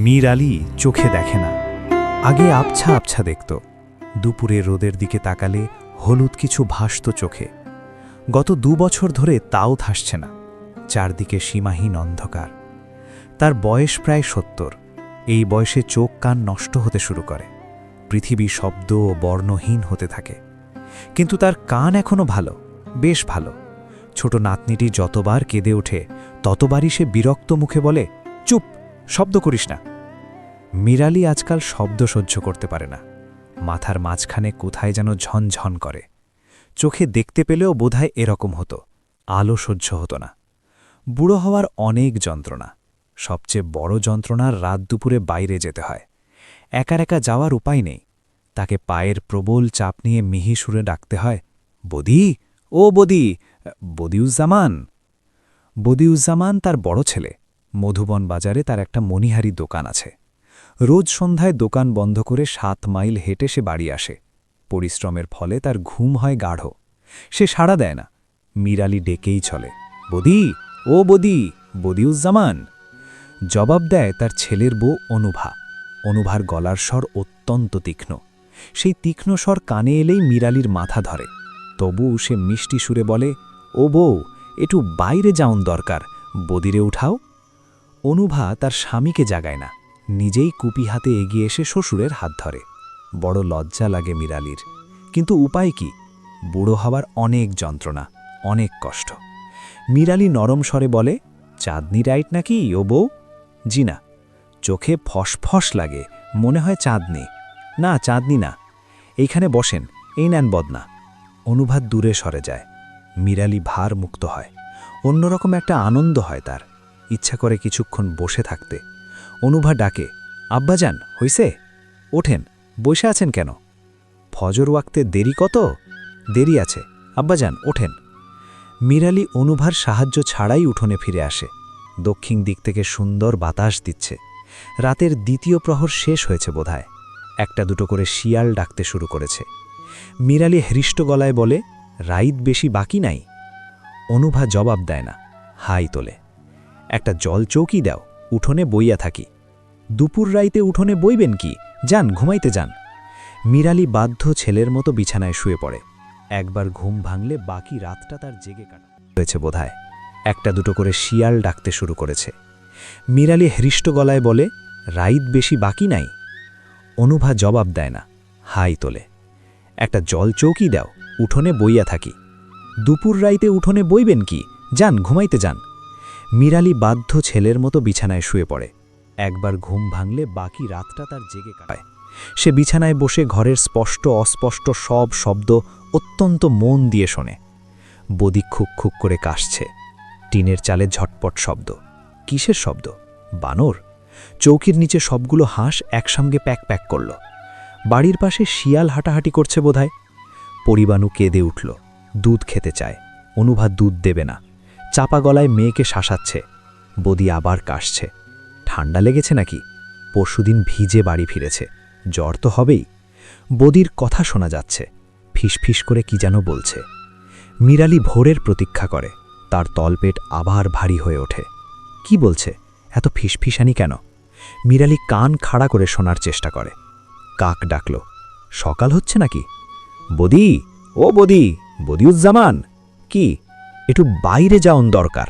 মীর আলী চোখে দেখে না। আগে আবছা আবছা দেখত, দুপুরে রোদের দিকে তাকালে হলুদ কিছু ভাসত চোখে। গত 2 বছর ধরে তাও থাসছে না, চারদিকে সীমাহীন অন্ধকার। তার বয়স প্রায় 70। এই বয়সে চোখ কান নষ্ট হতে শুরু করে, পৃথিবী শব্দ ও বর্ণহীন হতে থাকে। কিন্তু তার কান এখনও ভালো, বেশ ভালো। ছোট নাতনিটি যতবার কেঁদে ওঠে ততবারই সে বিরক্ত মুখে বলে, চুপ, শব্দ করিস না। মীর আলী আজকাল শব্দ সহ্য করতে পারে না। মাথার মাঝখানে কোথায় যেন ঝনঝন করে। চোখে দেখতে পেলেও বোধহয় এরকম হতো, আলো সহ্য হতো না। বুড়ো হওয়ার অনেক যন্ত্রণা, সবচেয়ে বড় যন্ত্রণার রাত দুপুরে বাইরে যেতে হয়। একা একা যাওয়ার উপায় নেই, তাকে পায়ের প্রবল চাপ নিয়ে মিহি সুরে ডাকতে হয়, বদি, ও বদি, বদিউজ্জামান। বদিউজ্জামান তার বড় ছেলে। মধুবন বাজারে তার একটা মণিহারি দোকান আছে। রোজ সন্ধ্যায় দোকান বন্ধ করে 7 মাইল হেঁটে সে বাড়ি আসে। পরিশ্রমের ফলে তার ঘুম হয় গাঢ়। সে সাড়া দেয় না, মীর আলী ডেকেই চলে, বদি, ও বদি, বদিউজ্জামান। জবাব দেয় তার ছেলের বউ অনুভা। অনুভার গলার স্বর অত্যন্ত তীক্ষ্ণ। সেই তীক্ষ্ণ স্বর কানে এলেই মীর আলীর মাথা ধরে। তবু সে মিষ্টি সুরে বলে, ও বউ, একটু বাইরে যাওন দরকার, বদিরে উঠাও। অনুভা তার স্বামীকে জাগায় না, নিজেই কুপি হাতে এগিয়ে এসে শ্বশুরের হাত ধরে। বড় লজ্জা লাগে মীর আলীর, কিন্তু উপায় কি? বুড়ো হওয়ার অনেক যন্ত্রণা, অনেক কষ্ট। মীর আলী নরম স্বরে বলে, চাঁদনি রাইট নাকি ও বউ? জি না। চোখে ফসফস লাগে, মনে হয় চাঁদনি। না, চাঁদনি না। এইখানে বসেন, এই নেন বদনা। অনুভা দূরে সরে যায়। মীর আলী ভার মুক্ত হয়, অন্যরকম একটা আনন্দ হয় তার। ইচ্ছা করে কিছুক্ষণ বসে থাকতে। অনুভা ডাকে, আব্বাজান, হইছে? ওঠেন, বসে আছেন কেন? ফজর ওয়াক্তে দেরি কত? দেরি আছে, আব্বাজান ওঠেন। মীর আলী অনুভার সাহায্য ছাড়াই উঠোনে ফিরে আসে। দক্ষিণ দিক থেকে সুন্দর বাতাস দিচ্ছে। রাতের দ্বিতীয় প্রহর শেষ হয়েছে বোধহয়। একটা দুটো করে শিয়াল ডাকতে শুরু করেছে। মীর আলী হৃষ্ট গলায় বলে, রাইত বেশি বাকি নাই। অনুভা জবাব দেয় না, হাই তোলে। একটা জল চৌকি দাও, উঠোনে বইয়া থাকি। দুপুর রাইতে উঠোনে বইবেন কি? যান, ঘুমাইতে যান। মীর আলী বাধ্য ছেলের মতো বিছানায় শুয়ে পড়ে। একবার ঘুম ভাঙলে বাকি রাতটা তার জেগে কাটা হয়েছে বোধহয়। একটা দুটো করে শিয়াল ডাকতে শুরু করেছে। মীর আলী হৃষ্ট গলায় বলে, রাইত বেশি বাকি নাই। অনুভা জবাব দেয় না, হাই তোলে। একটা জল চৌকি দাও, উঠোনে বইয়া থাকি। দুপুর রাইতে উঠোনে বইবেন কি? যান, ঘুমাইতে যান। মীর আলী বাধ্য ছেলের মতো বিছানায় শুয়ে পড়ে। একবার ঘুম ভাঙলে বাকি রাতটা তার জেগে কাটায়। সে বিছানায় বসে ঘরের স্পষ্ট অস্পষ্ট সব শব্দ অত্যন্ত মন দিয়ে শোনে। বদি খুক খুক করে কাশছে। টিনের চালে ঝটপট শব্দ। কিসের শব্দ? বানর? চৌকির নিচে সবগুলো হাঁস একসঙ্গে প্যাক প্যাক করল। বাড়ির পাশে শিয়াল হাঁটাহাঁটি করছে বোধহয়। পরিবাণু কেঁদে উঠল, দুধ খেতে চায়। অনুভা দুধ দেবে না, চাপা গলায় মেয়েকে শাসাচ্ছে। বদি আবার কাশছে। ঠান্ডা লেগেছে নাকি? পরশুদিন ভিজে বাড়ি ফিরেছে, জ্বর তো হবেই। বদির কথা শোনা যাচ্ছে, ফিসফিস করে কি যেন বলছে। মীর আলী ভোরের প্রতীক্ষা করে, তার তলপেট আবার ভারী হয়ে ওঠে। কি বলছে? এত ফিসফিসানি কেন? মীর আলী কান খাড়া করে শোনার চেষ্টা করে। কাক ডাকল, সকাল হচ্ছে নাকি? বদি, ও বদি, বদিউজ্জামান। কি? একটু বাইরে যাওন দরকার।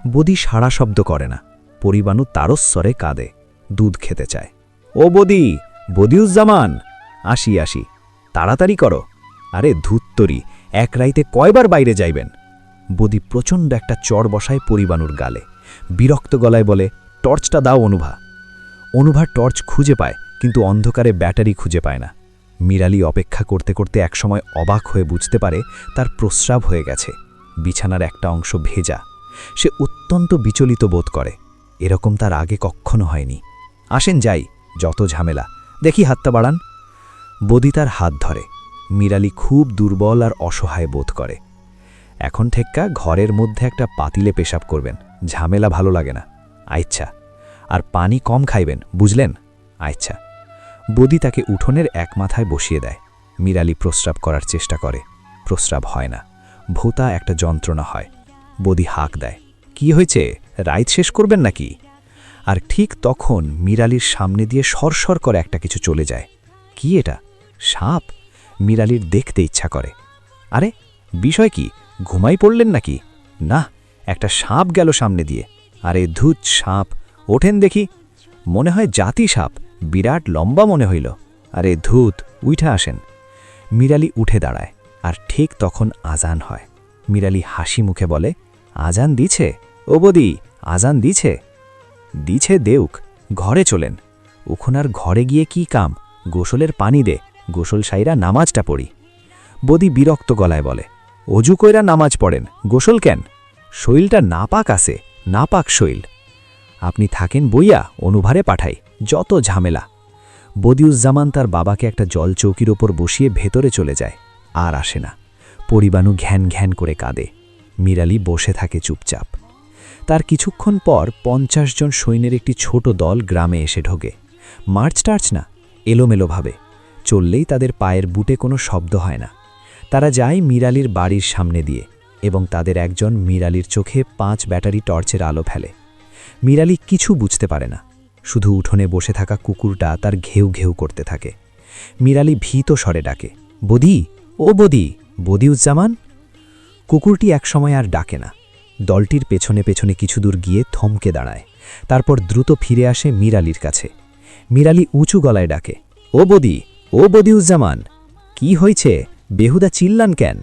বদি সাড়া শব্দ করে না। পরিবাণু তারস্বরে কাঁদে, দুধ খেতে চায়। ও বদি, বদিউজ্জামান, আসি আসি, তাড়াতাড়ি করো। আরে ধুত্তরি, এক রাইতে কয়বার বাইরে যাইবেন? বদি প্রচণ্ড একটা চড় বসায় পরিবাণুর গালে। বিরক্ত গলায় বলে, টর্চটা দাও অনুভা। অনুভা টর্চ খুঁজে পায়, কিন্তু অন্ধকারে ব্যাটারি খুঁজে পায় না। মীর আলী অপেক্ষা করতে করতে একসময় অবাক হয়ে বুঝতে পারে তার প্রস্রাব হয়ে গেছে। বিছানার একটা অংশ ভেজা। সে অত্যন্ত বিচলিত বোধ করে। এরকম তার আগে কখনো হয়নি। আসেন যাই, যত ঝামেলা, দেখি হাতটা বাড়ান। বদি তার হাত ধরে। মীর আলী খুব দুর্বল আর অসহায় বোধ করে। এখন ঠেক্কা ঘরের মধ্যে একটা পাতিলে পেশাব করবেন, ঝামেলা ভালো লাগে না। আচ্ছা, আর পানি কম খাইবেন, বুঝলেন? আচ্ছা। বদি তাকে উঠোনের এক মাথায় বসিয়ে দেয়। মীর আলী প্রস্রাব করার চেষ্টা করে, প্রস্রাব হয় না। ভোঁতা একটা যন্ত্রণা হয়। বদি হাঁক দেয়, কি হয়েছে? রাইত শেষ করবেন নাকি? আর ঠিক তখন মিরালির সামনে দিয়ে সরসর করে একটা কিছু চলে যায়। কি এটা? সাপ? মিরালির দেখতে ইচ্ছা করে। আরে বিষয় কি? ঘুমাই পড়লেন নাকি? না, একটা সাপ গেল সামনে দিয়ে। আরে ধুত সাপ, ওঠেন দেখি। মনে হয় জাতি সাপ, বিরাট লম্বা মনে হইল। আরে ধুত, উঠে আসেন। মিরালি উঠে দাঁড়ায়, আর ঠিক তখন আজান হয়। মিরালি হাসি মুখে বলে, আজান দিছে? ও বদি, আজান দিছে? দিছে দেউক, ঘরে চলেন। উখনার ঘরে গিয়ে কি কাম? গোসলের পানি দে, গোসল সাইরা নামাজটা পড়ি। বদি বিরক্ত গলায় বলে, অজু কইরা নামাজ পড়েন, গোসল কেন? শৈলটা নাপাক আছে, নাপাক শৈল। আপনি থাকেন বইয়া, অনুভারে পাঠাই, যত ঝামেলা। বদিউজ্জামান তার বাবাকে একটা জলচৌকির ওপর বসিয়ে ভেতরে চলে যায়, আর আসে না। পরিবাণু ঘ্যান ঘ্যান করে কাঁদে। মিরালি বসে থাকে চুপচাপ। তার কিছুক্ষণ পর 50 জন সৈন্যের একটি ছোট দল গ্রামে এসে ঢোকে। মার্চ টার্চ না, এলোমেলোভাবে। চললেই তাদের পায়ের বুটে কোনো শব্দ হয় না। তারা যায় মিরালির বাড়ির সামনে দিয়ে, এবং তাদের একজন মিরালির চোখে 5 ব্যাটারি টর্চের আলো ফেলে। মিরালি কিছু বুঝতে পারে না, শুধু উঠোনে বসে থাকা কুকুরটা তার ঘেউ ঘেউ করতে থাকে। মিরালি ভীত স্বরে ডাকে, বদি, ও বদি, বদিউজ্জামান। কুকুরটি একসময় আর ডাকে না। দলটির পেছনে পেছনে কিছু দূর গিয়ে থমকে দাঁড়ায়, তারপর দ্রুত ফিরে আসে মিরালির কাছে। মিরালি উঁচু গলায় ডাকে, ও বদি, ও বদিউজ্জামান। কি হয়েছে? বেহুদা চিল্লান কেন?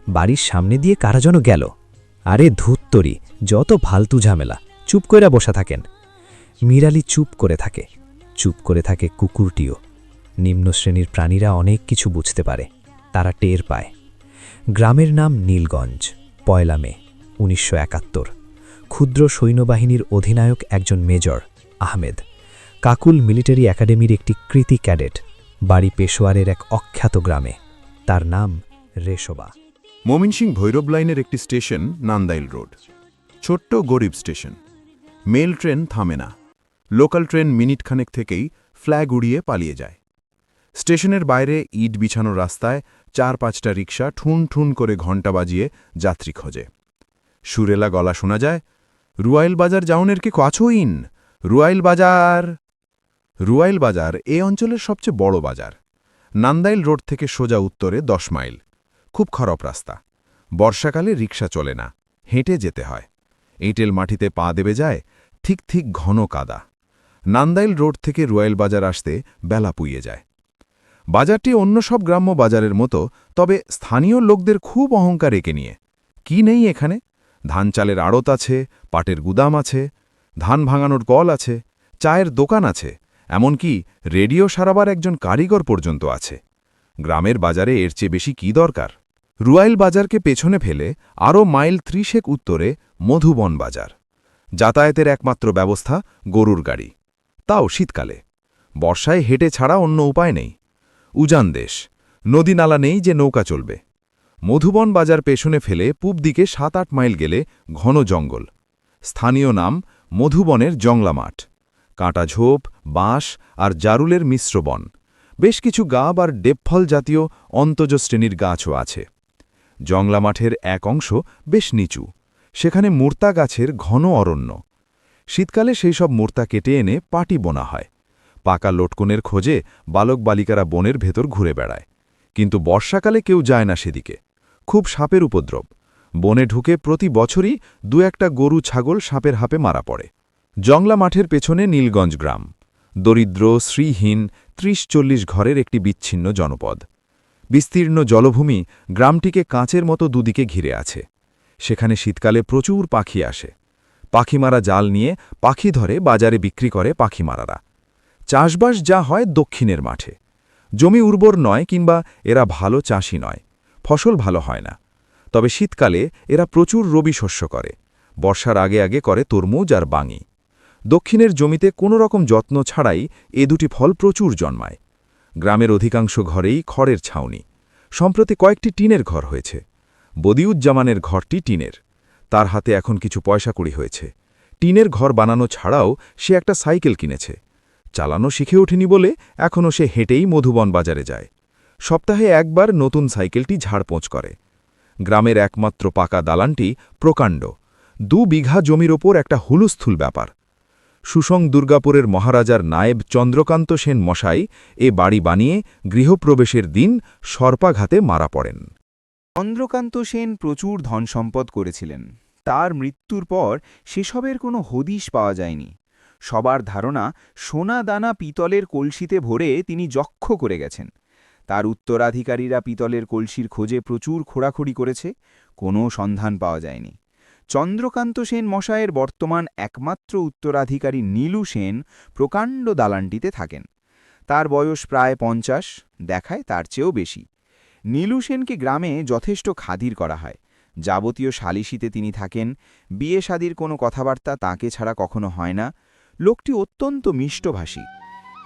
বাড়ির সামনে দিয়ে কারা যেন গেল। আরে ধুত্তরি, যত ফালতু ঝামেলা, চুপ কইরা বসা থাকেন। মিরালি চুপ করে থাকে। চুপ করে থাকে কুকুরটিও। নিম্ন শ্রেণীর প্রাণীরা অনেক কিছু বুঝতে পারে, তারা টের পায়। গ্রামের নাম নীলগঞ্জ। 1 মে 1971। ক্ষুদ্র সৈন্যবাহিনীর অধিনায়ক একজন মেজর আহমেদ। কাকুল মিলিটারি একাডেমির একটি কৃতি ক্যাডেট। বাড়ি পেশোয়ারের এক অখ্যাত গ্রামে। তার নাম রেশোবা। ময়মনসিংহ ভৈরব লাইনের একটি স্টেশন নান্দাইল রোড। ছোট্ট গরিব স্টেশন। মেল ট্রেন থামে না। লোকাল ট্রেন মিনিটখানেক থেকেই ফ্ল্যাগ উড়িয়ে পালিয়ে যায়। স্টেশনের বাইরে ইট বিছানো রাস্তায় 4-5টা রিকশা ঠুন ঠুন করে ঘণ্টা বাজিয়ে যাত্রী খোঁজে। সুরেলা গলা শোনা যায়, রুয়াইল বাজার যাওনের কি কাছইন? রুয়াইল বাজার। রুয়াইল বাজার এই অঞ্চলের সবচেয়ে বড় বাজার। নান্দাইল রোড থেকে সোজা উত্তরে 10 মাইল। খুব খারাপ রাস্তা। বর্ষাকালে রিকশা চলে না, হেঁটে যেতে হয়। এঁটেল মাটিতে পা দেবে যায়, ঠিক ঠিক ঘন কাদা। নান্দাইল রোড থেকে রুয়াইল বাজার আসতে বেলা পুইয়ে যায়। বাজারটি অন্য সব গ্রাম্য বাজারের মতো, তবে স্থানীয় লোকদের খুব অহংকার এঁকে নিয়ে। কি নেই এখানে? ধান চালের আড়ত আছে, পাটের গুদাম আছে, ধান ভাঙানোর কল আছে, চায়ের দোকান আছে, এমনকি রেডিও সারাবার একজন কারিগর পর্যন্ত আছে। গ্রামের বাজারে এর চেয়ে বেশি কি দরকার? রুয়াইল বাজারকে পেছনে ফেলে আরও মাইল 30 উত্তরে মধুবন বাজার। যাতায়াতের একমাত্র ব্যবস্থা গরুর গাড়ি, তাও শীতকালে। বর্ষায় হেঁটে ছাড়া অন্য উপায় নেই। উজান দেশ, নদী নালা নেই যে নৌকা চলবে। মধুবন বাজার পেছনে ফেলে পূব দিকে 7-8 মাইল গেলে ঘন জঙ্গল। স্থানীয় নাম মধুবনের জংলা মাঠ। কাঁটা ঝোপ, বাঁশ আর জারুলের মিশ্র বন। বেশ কিছু গাব আর ডেবফল জাতীয় অন্তজ শ্রেণীর গাছও আছে। জংলা মাঠের এক অংশ বেশ নিচু, সেখানে মূর্তা গাছের ঘন অরণ্য। শীতকালে সেই সব মূর্তা কেটে এনে পাটি বোনা হয়। পাকা লটকনের খোঁজে বালক বালিকারা বনের ভেতর ঘুরে বেড়ায়। কিন্তু বর্ষাকালে কেউ যায় না সেদিকে। খুব সাপের উপদ্রব। বনে ঢুকে প্রতি বছরই 2-1টা গরু ছাগল সাপের হাপে মারা পড়ে। জংলা মাঠের পেছনে নীলগঞ্জ গ্রাম। দরিদ্র, শ্রীহীন 30-40 ঘরের একটি বিচ্ছিন্ন জনপদ। বিস্তীর্ণ জলভূমি গ্রামটিকে কাঁচের মতো দুদিকে ঘিরে আছে। সেখানে শীতকালে প্রচুর পাখি আসে। পাখি মারা জাল নিয়ে পাখি ধরে বাজারে বিক্রি করে পাখিমারারা। চাষবাস যা হয় দক্ষিণের মাঠে। জমি উর্বর নয়, কিংবা এরা ভালো চাষি নয়, ফসল ভালো হয় না। তবে শীতকালে এরা প্রচুর রবি শস্য করে। বর্ষার আগে আগে করে তরমুজ আর বাঙি। দক্ষিণের জমিতে কোনো রকম যত্ন ছাড়াই এ দুটি ফল প্রচুর জন্মায়। গ্রামের অধিকাংশ ঘরেই খড়ের ছাউনি। সম্প্রতি কয়েকটি টিনের ঘর হয়েছে। বদিউজ্জামানের ঘরটি টিনের। তার হাতে এখন কিছু পয়সাকড়ি হয়েছে। টিনের ঘর বানানো ছাড়াও সে একটা সাইকেল কিনেছে। চালানো শিখে ওঠেনি বলে এখনও সে হেঁটেই মধুবন বাজারে যায়। সপ্তাহে একবার নতুন সাইকেলটি ঝাড়পোঁছ করে। গ্রামের একমাত্র পাকা দালানটি প্রকাণ্ড। 2 বিঘা জমির ওপর একটা হুলুস্থুল ব্যাপার। সুসং দুর্গাপুরের মহারাজার নায়েব চন্দ্রকান্ত সেন মশাই এ বাড়ি বানিয়ে গৃহপ্রবেশের দিন সর্পাঘাতে মারা পড়েন। চন্দ্রকান্ত সেন প্রচুর ধনসম্পদ করেছিলেন। তার মৃত্যুর পর সেসবের কোনো হদিশ পাওয়া যায়নি। সবার ধারণা সোনা দানা পিতলের কলসিতে ভরে তিনি যক্ষ করে গেছেন। তার উত্তরাধিকারীরা পিতলের কলসির খোঁজে প্রচুর খোঁড়াখুড়ি করেছে, কোনো সন্ধান পাওয়া যায়নি। চন্দ্রকান্ত সেন মশায়ের বর্তমান একমাত্র উত্তরাধিকারী নীলু সেন প্রকাণ্ড দালানটিতে থাকেন। তার বয়স প্রায় 50, দেখায় তার চেয়েও বেশি। নীলু সেনকে গ্রামে যথেষ্ট খাতির করা হয়। যাবতীয় সালিশিতে তিনি থাকেন। বিয়ে শাদির কোনো কথাবার্তা তাকে ছাড়া কখনো হয় না। লোকটি অত্যন্ত মিষ্টভাষী।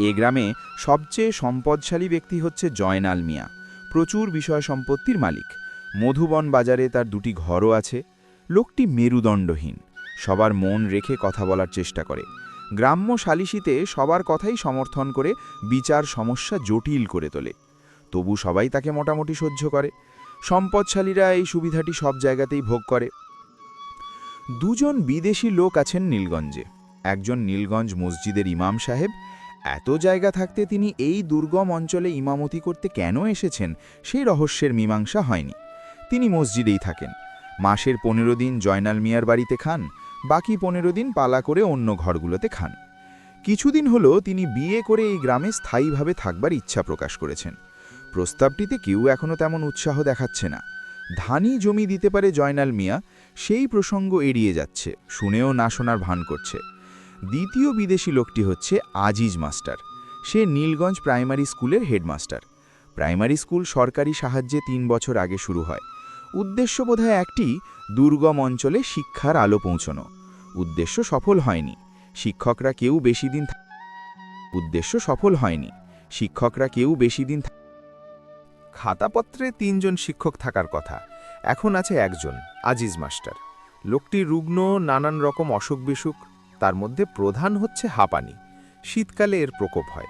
এ গ্রামে সবচেয়ে সম্পদশালী ব্যক্তি হচ্ছে জয়নাল মিয়া। প্রচুর বিষয় সম্পত্তির মালিক। মধুবন বাজারে তার 2টি ঘরও আছে। লোকটি মেরুদণ্ডহীন, সবার মন রেখে কথা বলার চেষ্টা করে। গ্রাম্য সালিশিতে সবার কথাই সমর্থন করে বিচার সমস্যা জটিল করে তোলে। তবু সবাই তাকে মোটামুটি সহ্য করে। সম্পদশালীরা এই সুবিধাটি সব জায়গাতেই ভোগ করে। 2জন বিদেশি লোক আছেন নীলগঞ্জে। একজন নীলগঞ্জ মসজিদের ইমাম সাহেব। এত জায়গা থাকতে তিনি এই দুর্গম অঞ্চলে ইমামতি করতে কেন এসেছেন সেই রহস্যের মীমাংসা হয়নি। তিনি মসজিদেই থাকেন। মাসের 15 দিন জয়নাল মিয়ার বাড়িতে খান, বাকি 15 দিন পালা করে অন্য ঘরগুলোতে খান। কিছুদিন হলো তিনি বিয়ে করে এই গ্রামে স্থায়ীভাবে থাকবার ইচ্ছা প্রকাশ করেছেন। প্রস্তাবটিতে কেউ এখনও তেমন উৎসাহ দেখাচ্ছে না। ধানি জমি দিতে পারে জয়নাল মিয়া, সেই প্রসঙ্গ এড়িয়ে যাচ্ছে, শুনেও না শোনার ভান করছে। দ্বিতীয় বিদেশি লোকটি হচ্ছে আজিজ মাস্টার। সে নীলগঞ্জ প্রাইমারি স্কুলের হেডমাস্টার। প্রাইমারি স্কুল সরকারি সাহায্যে 3 বছর আগে শুরু হয়। উদ্দেশ্য বোধহয় একটি, দুর্গম অঞ্চলে শিক্ষার আলো পৌঁছানো। উদ্দেশ্য সফল হয়নি। শিক্ষকরা কেউ বেশি দিন খাতাপত্রে 3 জন শিক্ষক থাকার কথা, এখন আছে 1 জন, আজিজ মাস্টার। লোকটি রুগ্ন, নানান রকম অসুখ বিসুখ। তার মধ্যে প্রধান হচ্ছে হাঁপানি। শীতকালে এর প্রকোপ হয়,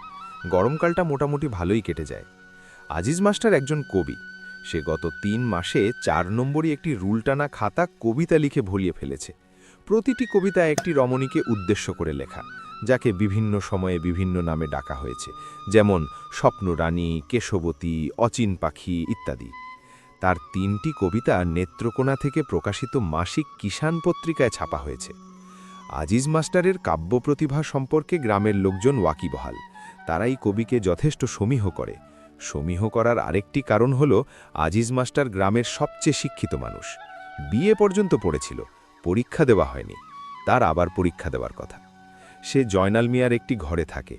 গরমকালটা মোটামুটি ভালোই কেটে যায়। আজিজ মাস্টার একজন কবি। সে গত 3 মাসে 4 নম্বরই একটি রুলটানা খাতা কবিতা লিখে ভুলিয়ে ফেলেছে। প্রতিটি কবিতা একটি রমণীকে উদ্দেশ্য করে লেখা, যাকে বিভিন্ন সময়ে বিভিন্ন নামে ডাকা হয়েছে, যেমন স্বপ্নরানী, কেশবতী, অচিন পাখি ইত্যাদি। তার 3টি কবিতা নেত্রকোনা থেকে প্রকাশিত মাসিক কিষাণ পত্রিকায় ছাপা হয়েছে। আজিজ মাস্টারের কাব্য প্রতিভা সম্পর্কে গ্রামের লোকজন ওয়াকিবহাল। তারাই কবিকে যথেষ্ট সমীহ করে। সমীহ করার আরেকটি কারণ হল আজিজ মাস্টার গ্রামের সবচেয়ে শিক্ষিত মানুষ। বিয়ে পর্যন্ত পড়েছিল, পরীক্ষা দেওয়া হয়নি, তার আবার পরীক্ষা দেওয়ার কথা। সে জয়নাল মিয়ার একটি ঘরে থাকে।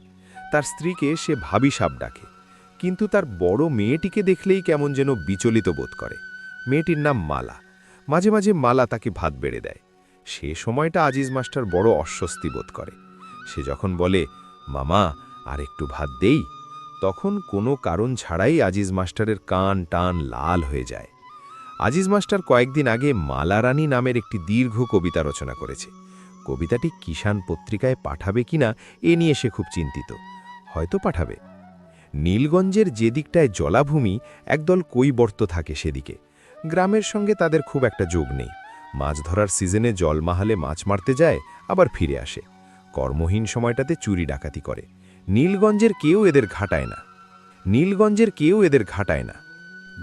তার স্ত্রীকে সে ভাবি সাপ ডাকে, কিন্তু তার বড় মেয়েটিকে দেখলেই কেমন যেন বিচলিত বোধ করে। মেয়েটির নাম মালা। মাঝে মাঝে মালা তাকে ভাত বেড়ে দেয়। সে সময়টা আজিজ মাস্টার বড় অস্বস্তি বোধ করে। সে যখন বলে, মামা আর একটু ভাত দেই, তখন কোনো কারণ ছাড়াই আজিজ মাস্টারের কান টান লাল হয়ে যায়। আজিজ মাস্টার কয়েকদিন আগে মালারানী নামের একটি দীর্ঘ কবিতা রচনা করেছে। কবিতাটি কিষাণ পত্রিকায় পাঠাবে কিনা এ নিয়ে সে খুব চিন্তিত। হয়তো পাঠাবে। নীলগঞ্জের যে দিকটায় জলাভূমি, একদল কৈবর্ত থাকে সেদিকে। গ্রামের সঙ্গে তাদের খুব একটা যোগ নেই। মাছ ধরার সিজনে জলমাহালে মাছ মারতে যায়, আবার ফিরে আসে। কর্মহীন সময়টাতে চুরি ডাকাতি করে। নীলগঞ্জের কেউ এদের ঘাটায় না।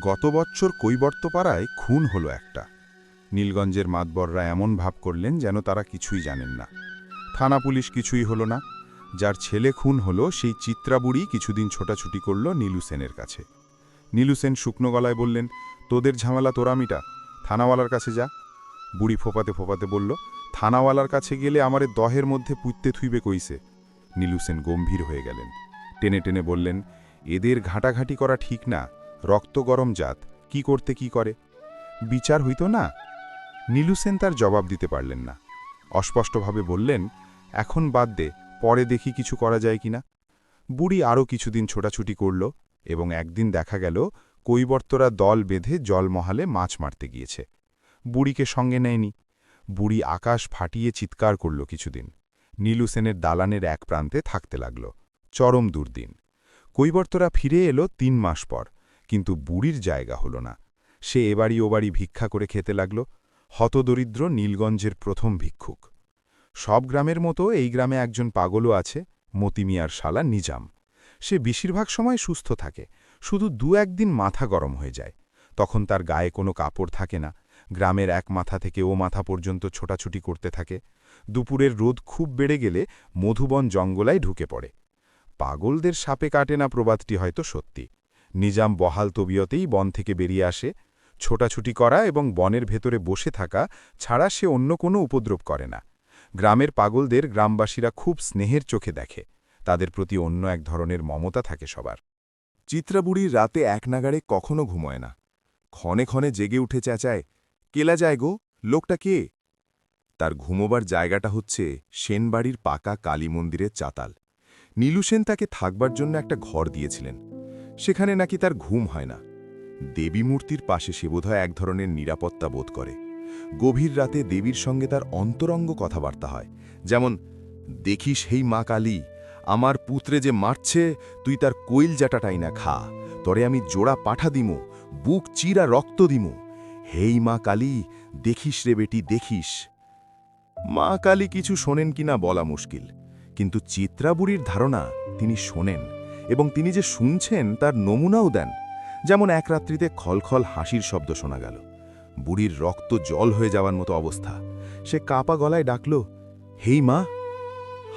গত বছর কৈবর্তপাড়ায় খুন হলো একটা। নীলগঞ্জের মাতবররা এমন ভাব করলেন যেন তারা কিছুই জানেন না। থানা পুলিশ কিছুই হলো না। যার ছেলে খুন হলো সেই চিত্রাবুড়ি কিছুদিন ছোটাছুটি করল নীলু সেনের কাছে। নীলু সেন শুকনো গলায় বললেন, তোদের ঝামেলা তোরা মিটা, থানাওয়ালার কাছে যা। বুড়ি ফোপাতে ফোপাতে বলল, থানাওয়ালার কাছে গেলে আমারে দহের মধ্যে পুঁততে থুইবে কইছে। নীলু সেন গম্ভীর হয়ে গেলেন। টেনে টেনে বললেন, এদের ঘাটাঘাটি করা ঠিক না, রক্ত গরম জাত, কি করতে কি করে, বিচার হইত না। নীলু সেন তার জবাব দিতে পারলেন না। অস্পষ্টভাবে বললেন, এখন বাদ দে, পরে দেখি কিছু করা যায় কিনা। বুড়ি আরও কিছুদিন ছোটাছুটি করল এবং একদিন দেখা গেল কৈবর্তরা দল বেঁধে জলমহালে মাছ মারতে গিয়েছে। বুড়িকে সঙ্গে নেয়নি। বুড়ি আকাশ ফাটিয়ে চিৎকার করল কিছুদিন। নীলু সেনের দালানের এক প্রান্তে থাকতে লাগল। চরম দুর্দিন। কৈবর্তরা ফিরে এলো 3 মাস পর, কিন্তু বুড়ির জায়গা হলো না। সে এবাড়ি ওবাড়ি ভিক্ষা করে খেতে লাগল। হতদরিদ্র নীলগঞ্জের প্রথম ভিক্ষুক। সব গ্রামের মতো এই গ্রামে একজন পাগলও আছে, মতি মিয়ার শালা নিজাম। সে বেশিরভাগ সময় সুস্থ থাকে, শুধু ২-১ দিন মাথা গরম হয়ে যায়। তখন তার গায়ে কোনো কাপড় থাকে না, গ্রামের এক মাথা থেকে ও মাথা পর্যন্ত ছোটাছুটি করতে থাকে। দুপুরের রোদ খুব বেড়ে গেলে মধুবন জঙ্গলায় ঢুকে পড়ে। পাগলদের সাপে কাটে না প্রবাদটি হয়তো সত্যি। নিজাম বহাল তবিয়তেই বন থেকে বেরিয়ে আসে। ছোটাছুটি করা এবং বনের ভেতরে বসে থাকা ছাড়া সে অন্য কোনো উপদ্রব করে না। গ্রামের পাগলদের গ্রামবাসীরা খুব স্নেহের চোখে দেখে, তাদের প্রতি অন্য এক ধরনের মমতা থাকে সবার। চিত্রাবুড়ির রাতে এক নাগাড়ে কখনো ঘুমোয় না, ক্ষণে ক্ষণে জেগে উঠে চেঁচায়, কেলা যায় গো, লোকটা কে? তার ঘুমোবার জায়গাটা হচ্ছে সেনবাড়ির পাকা কালী মন্দিরের চাতাল। নীলু সেন তাকে থাকবার জন্য একটা ঘর দিয়েছিলেন, সেখানে নাকি তার ঘুম হয় না। দেবী মূর্তির পাশে সে বোধহয় এক ধরনের নিরাপত্তা বোধ করে। গভীর রাতে দেবীর সঙ্গে তার অন্তরঙ্গ কথাবার্তা হয়, যেমন, দেখিস হেই মা কালী, আমার পুত্রে যে মারছে, তুই তার কৈল জাটাটাই না খা, তরে আমি জোড়া পাঠা দিমু, বুক চিরা রক্ত দিমু। হেই মা কালী, দেখিস রে বেটি, দেখিস। মা কালী কিছু শোনেন কিনা বলা মুশকিল, কিন্তু চিত্রাবুড়ির ধারণা তিনি শোনেন, এবং তিনি যে শুনছেন তার নমুনাও দেন। যেমন এক রাত্রিতে খলখল হাসির শব্দ শোনা গেল। বুড়ির রক্ত জল হয়ে যাওয়ার মতো অবস্থা। সে কাঁপা গলায় ডাকল, হেই মা।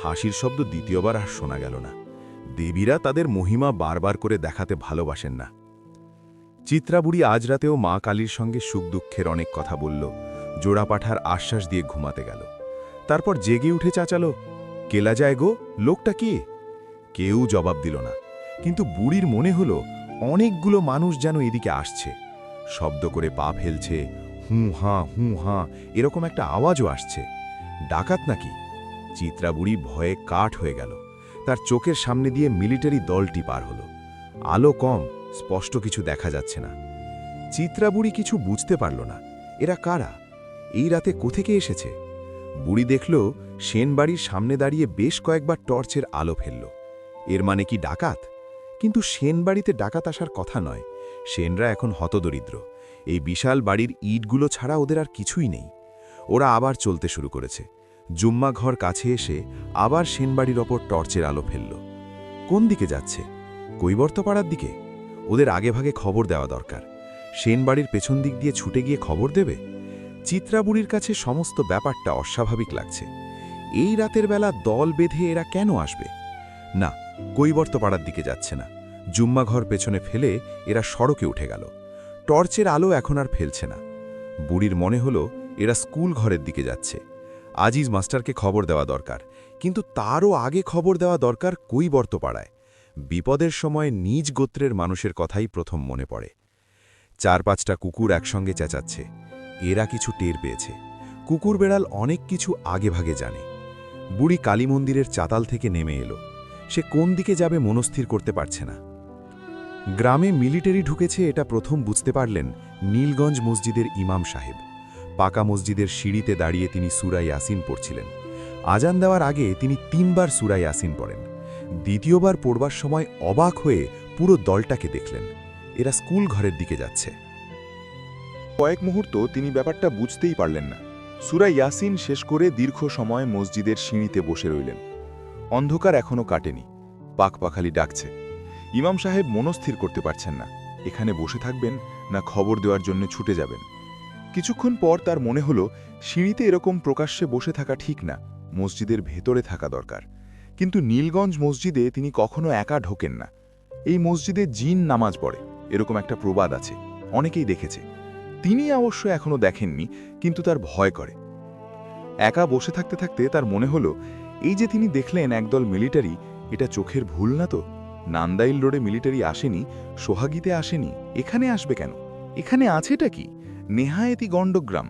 হাসির শব্দ দ্বিতীয়বার আর শোনা গেল না। দেবীরা তাদের মহিমা বারবার করে দেখাতে ভালোবাসেন না। চিত্রাবুড়ি আজ রাতেও মা কালীর সঙ্গে সুখ দুঃখের অনেক কথা বলল, জোড়া পাঠার আশ্বাস দিয়ে ঘুমাতে গেল। তারপর জেগে উঠে চাচালো, কেলা যায় গো, লোকটা কে? কেউ জবাব দিল না, কিন্তু বুড়ির মনে হলো অনেকগুলো মানুষ যেন এদিকে আসছে। শব্দ করে পা ফেলছে, হুঁ হাঁ এরকম একটা আওয়াজও আসছে। ডাকাত নাকি? চিত্রাবুড়ি ভয়ে কাঠ হয়ে গেল। তার চোখের সামনে দিয়ে মিলিটারি দলটি পার হলো। আলো কম, স্পষ্ট কিছু দেখা যাচ্ছে না। চিত্রাবুড়ি কিছু বুঝতে পারল না, এরা কারা? এই রাতে কোথেকে এসেছে? বুড়ি দেখল সেনবাড়ির সামনে দাঁড়িয়ে বেশ কয়েকবার টর্চের আলো ফেলল। এর মানে কি ডাকাত? কিন্তু সেনবাড়িতে ডাকাত আসার কথা নয়। সেনরা এখন হতদরিদ্র। এই বিশাল বাড়ির ইটগুলো ছাড়া ওদের আর কিছুই নেই। ওরা আবার চলতে শুরু করেছে। জুম্মা ঘর কাছে এসে আবার সেনবাড়ির ওপর টর্চের আলো ফেলল। কোন দিকে যাচ্ছে? কৈবর্তপাড়ার দিকে? ওদের আগেভাগে খবর দেওয়া দরকার। সেনবাড়ির পেছন দিক দিয়ে ছুটে গিয়ে খবর দেবে? চিত্রাবুড়ির কাছে সমস্ত ব্যাপারটা অস্বাভাবিক লাগছে। এই রাতের বেলা দল বেঁধে এরা কেন আসবে? না, কৈবর্তপাড়ার দিকে যাচ্ছে না। জুম্মা ঘর পেছনে ফেলে এরা সড়কে উঠে গেল। টর্চের আলো এখন আর ফেলছে না। বুড়ির মনে হলো এরা স্কুল ঘরের দিকে যাচ্ছে। আজিজ মাস্টারকে খবর দেওয়া দরকার, কিন্তু তারও আগে খবর দেওয়া দরকার কৈবর্তপাড়ায়। বিপদের সময় নিজ গোত্রের মানুষের কথাই প্রথম মনে পড়ে। ৪-৫টা কুকুর একসঙ্গে চেঁচাচ্ছে। এরা কিছু টের পেয়েছে। কুকুর বেড়াল অনেক কিছু আগেভাগে জানে। বুড়ি কালী মন্দিরের চাতাল থেকে নেমে এলো। সে কোন দিকে যাবে মনস্থির করতে পারছে না। গ্রামে মিলিটারি ঢুকেছে এটা প্রথম বুঝতে পারলেন নীলগঞ্জ মসজিদের ইমাম সাহেব। পাকা মসজিদের সিঁড়িতে দাঁড়িয়ে তিনি সূরা ইয়াসিন পড়ছিলেন। আজান দেওয়ার আগে তিনি ৩ বার সূরা ইয়াসিন পড়েন। দ্বিতীয়বার পড়বার সময় অবাক হয়ে পুরো দলটাকে দেখলেন। এরা স্কুল ঘরের দিকে যাচ্ছে। কয়েক মুহূর্ত তিনি ব্যাপারটা বুঝতেই পারলেন না। সূরা ইয়াসিন শেষ করে দীর্ঘ সময় মসজিদের সিঁড়িতে বসে রইলেন। অন্ধকার এখনও কাটেনি, পাখপাখালি ডাকছে। ইমাম সাহেব মনস্থির করতে পারছেন না, এখানে বসে থাকবেন না খবর দেওয়ার জন্য ছুটে যাবেন। কিছুক্ষণ পর তার মনে হলো সিঁড়িতে এরকম প্রকাশ্যে বসে থাকা ঠিক না, মসজিদের ভেতরে থাকা দরকার। কিন্তু নীলগঞ্জ মসজিদে তিনি কখনো একা ঢোকেন না। এই মসজিদে জিন নামাজ পড়ে, এরকম একটা প্রবাদ আছে, অনেকেই দেখেছে। তিনি অবশ্য এখনো দেখেননি, কিন্তু তার ভয় করে। একা বসে থাকতে থাকতে তার মনে হলো এই যে তিনি দেখলেন একদল মিলিটারি, এটা চোখের ভুল না তো? নান্দাইল রোডে মিলিটারি আসেনি, সোহাগীতে আসেনি, এখানে আসবে কেন? এখানে আছেটা কি? নেহায়েতি গণ্ডগ্রাম।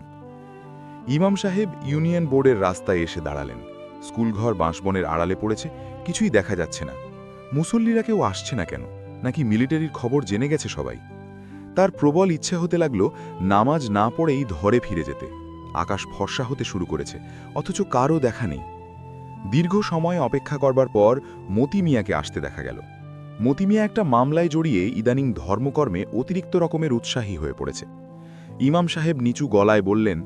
ইমাম সাহেব ইউনিয়ন বোর্ডের রাস্তায় এসে দাঁড়ালেন। স্কুলঘর বাঁশবনের আড়ালে পড়েছে, কিছুই দেখা যাচ্ছে না। মুসল্লিরা কেউ আসছে না কেন? নাকি মিলিটারির খবর জেনে গেছে সবাই? তার প্রবল ইচ্ছে হতে লাগলো নামাজ না পড়েই ধরে ফিরে যেতে। আকাশ ফর্সা হতে শুরু করেছে, অথচ কারও দেখা নেই। দীর্ঘ সময় অপেক্ষা করবার পর মতি মিয়াকে আসতে দেখা গেল। মতি মিয়া একটা মামলায় জড়িয়ে ইদানিং ধর্মকর্মে অতিরিক্ত রকমের উৎসাহী হয়ে পড়েছে। ইমাম সাহেব নিচু গলায় বললেন,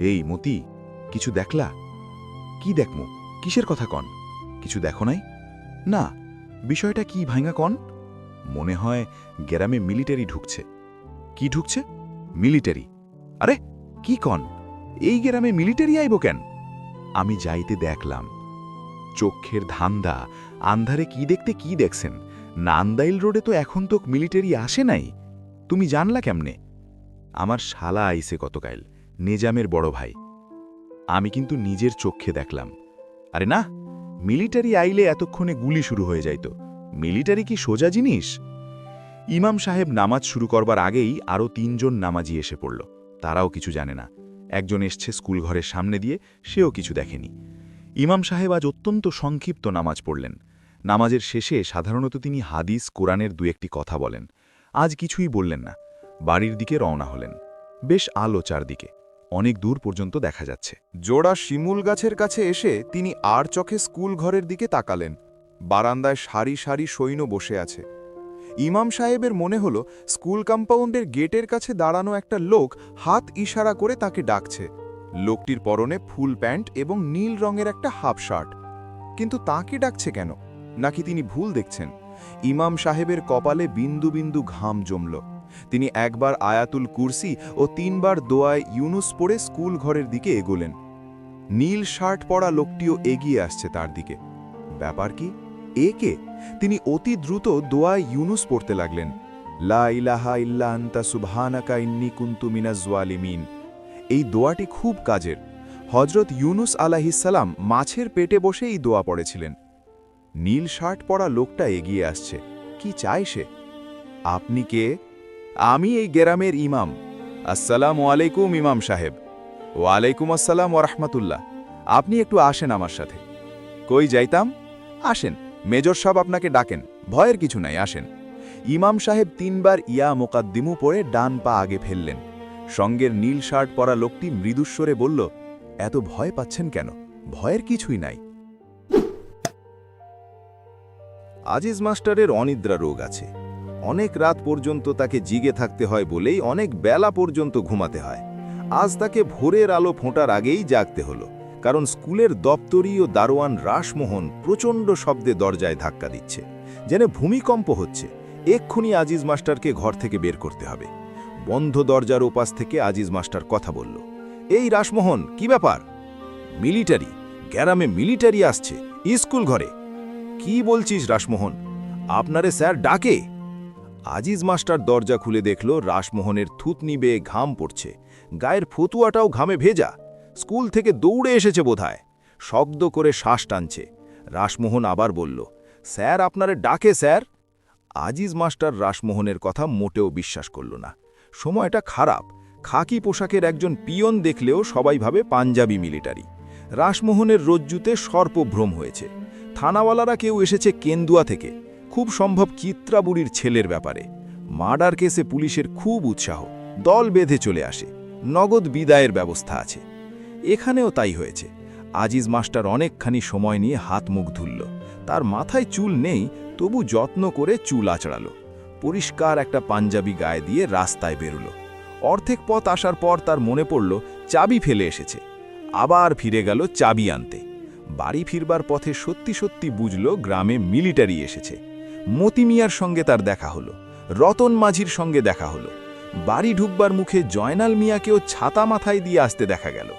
এই মতি, কিছু দেখলা? কি দেখমু কিসের কথা কন কিছু দেখো নাই না বিষয়টা কি ভাঙা কন মনে হয় গ্রামে মিলিটারি ঢুকছে কি ঢুকছে মিলিটারি আরে কি কন এই গ্রামে মিলিটারি আইব কেন আমি যাইতে দেখলাম চোখের ধান্দা আন্ধারে কি দেখতে কি দেখছেন নান্দাইল রোডে তো এখন তো মিলিটারি আসে নাই তুমি জানলা কেমনে আমার শালা আইছে গতকাল নিজামের বড় ভাই আমি কিন্তু নিজের চোখে দেখলাম আরে না মিলিটারি আইলে এতক্ষণে গুলি শুরু হয়ে যাইত মিলিটারি কি সোজা জিনিস ইমাম সাহেব নামাজ শুরু করবার আগেই আরও 3 জন নামাজি এসে পড়ল তারাও কিছু জানে না একজন এসছে স্কুল ঘরের সামনে দিয়ে সেও কিছু দেখেনি ইমাম সাহেব আজ অত্যন্ত সংক্ষিপ্ত নামাজ পড়লেন নামাজের শেষে সাধারণত তিনি হাদিস কোরআনের 2-1টি কথা বলেন আজ কিছুই বললেন না বাড়ির দিকে রওনা হলেন বেশ আলো চারদিকে অনেক দূর পর্যন্ত দেখা যাচ্ছে জোড়া শিমুল গাছের কাছে এসে তিনি আর চোখে স্কুল ঘরের দিকে তাকালেন বারান্দায় সারি সারি সৈন্য বসে আছে ইমাম সাহেবের মনে হল স্কুল কম্পাউন্ডের গেটের কাছে দাঁড়ানো একটা লোক হাত ইশারা করে তাকে ডাকছে লোকটির পরনে ফুল প্যান্ট এবং নীল রঙের একটা হাফ শার্ট কিন্তু তাকে ডাকছে কেন নাকি তিনি ভুল দেখছেন ইমাম সাহেবের কপালে বিন্দু বিন্দু ঘাম জমল তিনি একবার আয়াতুল কুরসি ও 3 বার দোয়ায় ইউনুস পড়ে স্কুল ঘরের দিকে এগোলেন নীল শার্ট পরা লোকটিও এগিয়ে আসছে তার দিকে ব্যাপার কি একে তিনি অতি দ্রুত দোয়ায় ইউনুস পড়তে লাগলেন লা ইলাহা ইল্লা আনতা সুবহানাকা ইন্নী কুনতু মিনাজ জালিমিন এই দোয়াটি খুব কাজের হযরত ইউনুস আলাইহিসসালাম মাছের পেটে বসে এই দোয়া পড়েছিলেন নীল শার্ট পরা লোকটা এগিয়ে আসছে কি চায় সে আপনি কে আমি এই গ্রামের ইমাম আসসালামু আলাইকুম ইমাম সাহেব ওয়ালাইকুম আসসালাম ওয়া রাহমাতুল্লাহ আপনি একটু আসেন আমার সাথে কই যাইতাম আসেন মেজর সাহেব আপনাকে ডাকেন ভয়ের কিছু নাই আসেন ইমাম সাহেব 3 বার ইয়া মুকাদ্দিমু পড়ে ডান পা আগে ফেললেন সঙ্গের নীল শার্ট পরা লোকটি মৃদুস্বরে বলল এত ভয় পাচ্ছেন কেন ভয়ের কিছুই নাই আজিজ মাস্টারের অনিদ্রা রোগ আছে অনেক রাত পর্যন্ত তাকে জিগে থাকতে হয় বলেই অনেক বেলা পর্যন্ত ঘুমাতে হয় আজ তাকে ভোরের আলো ফোঁটার আগেই জাগতে হলো কারণ স্কুলের দপ্তরি ও দারোয়ান রাসমোহন প্রচণ্ড শব্দে দরজায় ধাক্কা দিচ্ছে যেন ভূমিকম্প হচ্ছে এক্ষুনি আজিজ মাস্টারকে ঘর থেকে বের করতে হবে বন্ধ দরজার ওপাশ থেকে আজিজ মাস্টার কথা বলল এই রাসমোহন কি ব্যাপার মিলিটারি গ্রামে মিলিটারি আসছে স্কুল ঘরে কি বলছিস রাসমোহন আপনারে স্যার ডাকে আজিজ মাস্টার দরজা খুলে দেখল রাসমোহনের থুতনি বেয়ে ঘাম পড়ছে গায়ের ফতুয়াটাও ঘামে ভেজা স্কুল থেকে দৌড়ে এসেছে বোধহয় শব্দ করে শ্বাস টানছে রাসমোহন আবার বলল স্যার আপনারে ডাকে স্যার আজিজ মাস্টার রাসমোহনের কথা মোটেও বিশ্বাস করল না সময়টা খারাপ খাকি পোশাকের একজন পিয়ন দেখলেও সবাই ভাবে পাঞ্জাবি মিলিটারি রাসমোহনের রজ্জুতে সর্পভ্রম হয়েছে থানাওয়ালারা কেউ এসেছে কেন্দুয়া থেকে খুব সম্ভব চিত্রাবুড়ির ছেলের ব্যাপারে মার্ডার কেসে পুলিশের খুব উৎসাহ দল বেঁধে চলে আসে নগদ বিদায়ের ব্যবস্থা আছে এখানেও তাই হয়েছে আজিজ মাস্টার অনেকখানি সময় নিয়ে হাত মুখ ধুলল তার মাথায় চুল নেই তবু যত্ন করে চুল আঁচড়াল পরিষ্কার একটা পাঞ্জাবি গায়ে দিয়ে রাস্তায় বেরুল অর্ধেক পথ আসার পর তার মনে পড়ল চাবি ফেলে এসেছে আবার ফিরে গেল চাবি আনতে বাড়ি ফিরবার পথে সত্যি সত্যি বুঝল গ্রামে মিলিটারি এসেছে মতি মিয়ার সঙ্গে তার দেখা হলো রতন মাঝির সঙ্গে দেখা হলো বাড়ি ঢুকবার মুখে জয়নাল মিয়াকেও ছাতা মাথায় দিয়ে আসতে দেখা গেল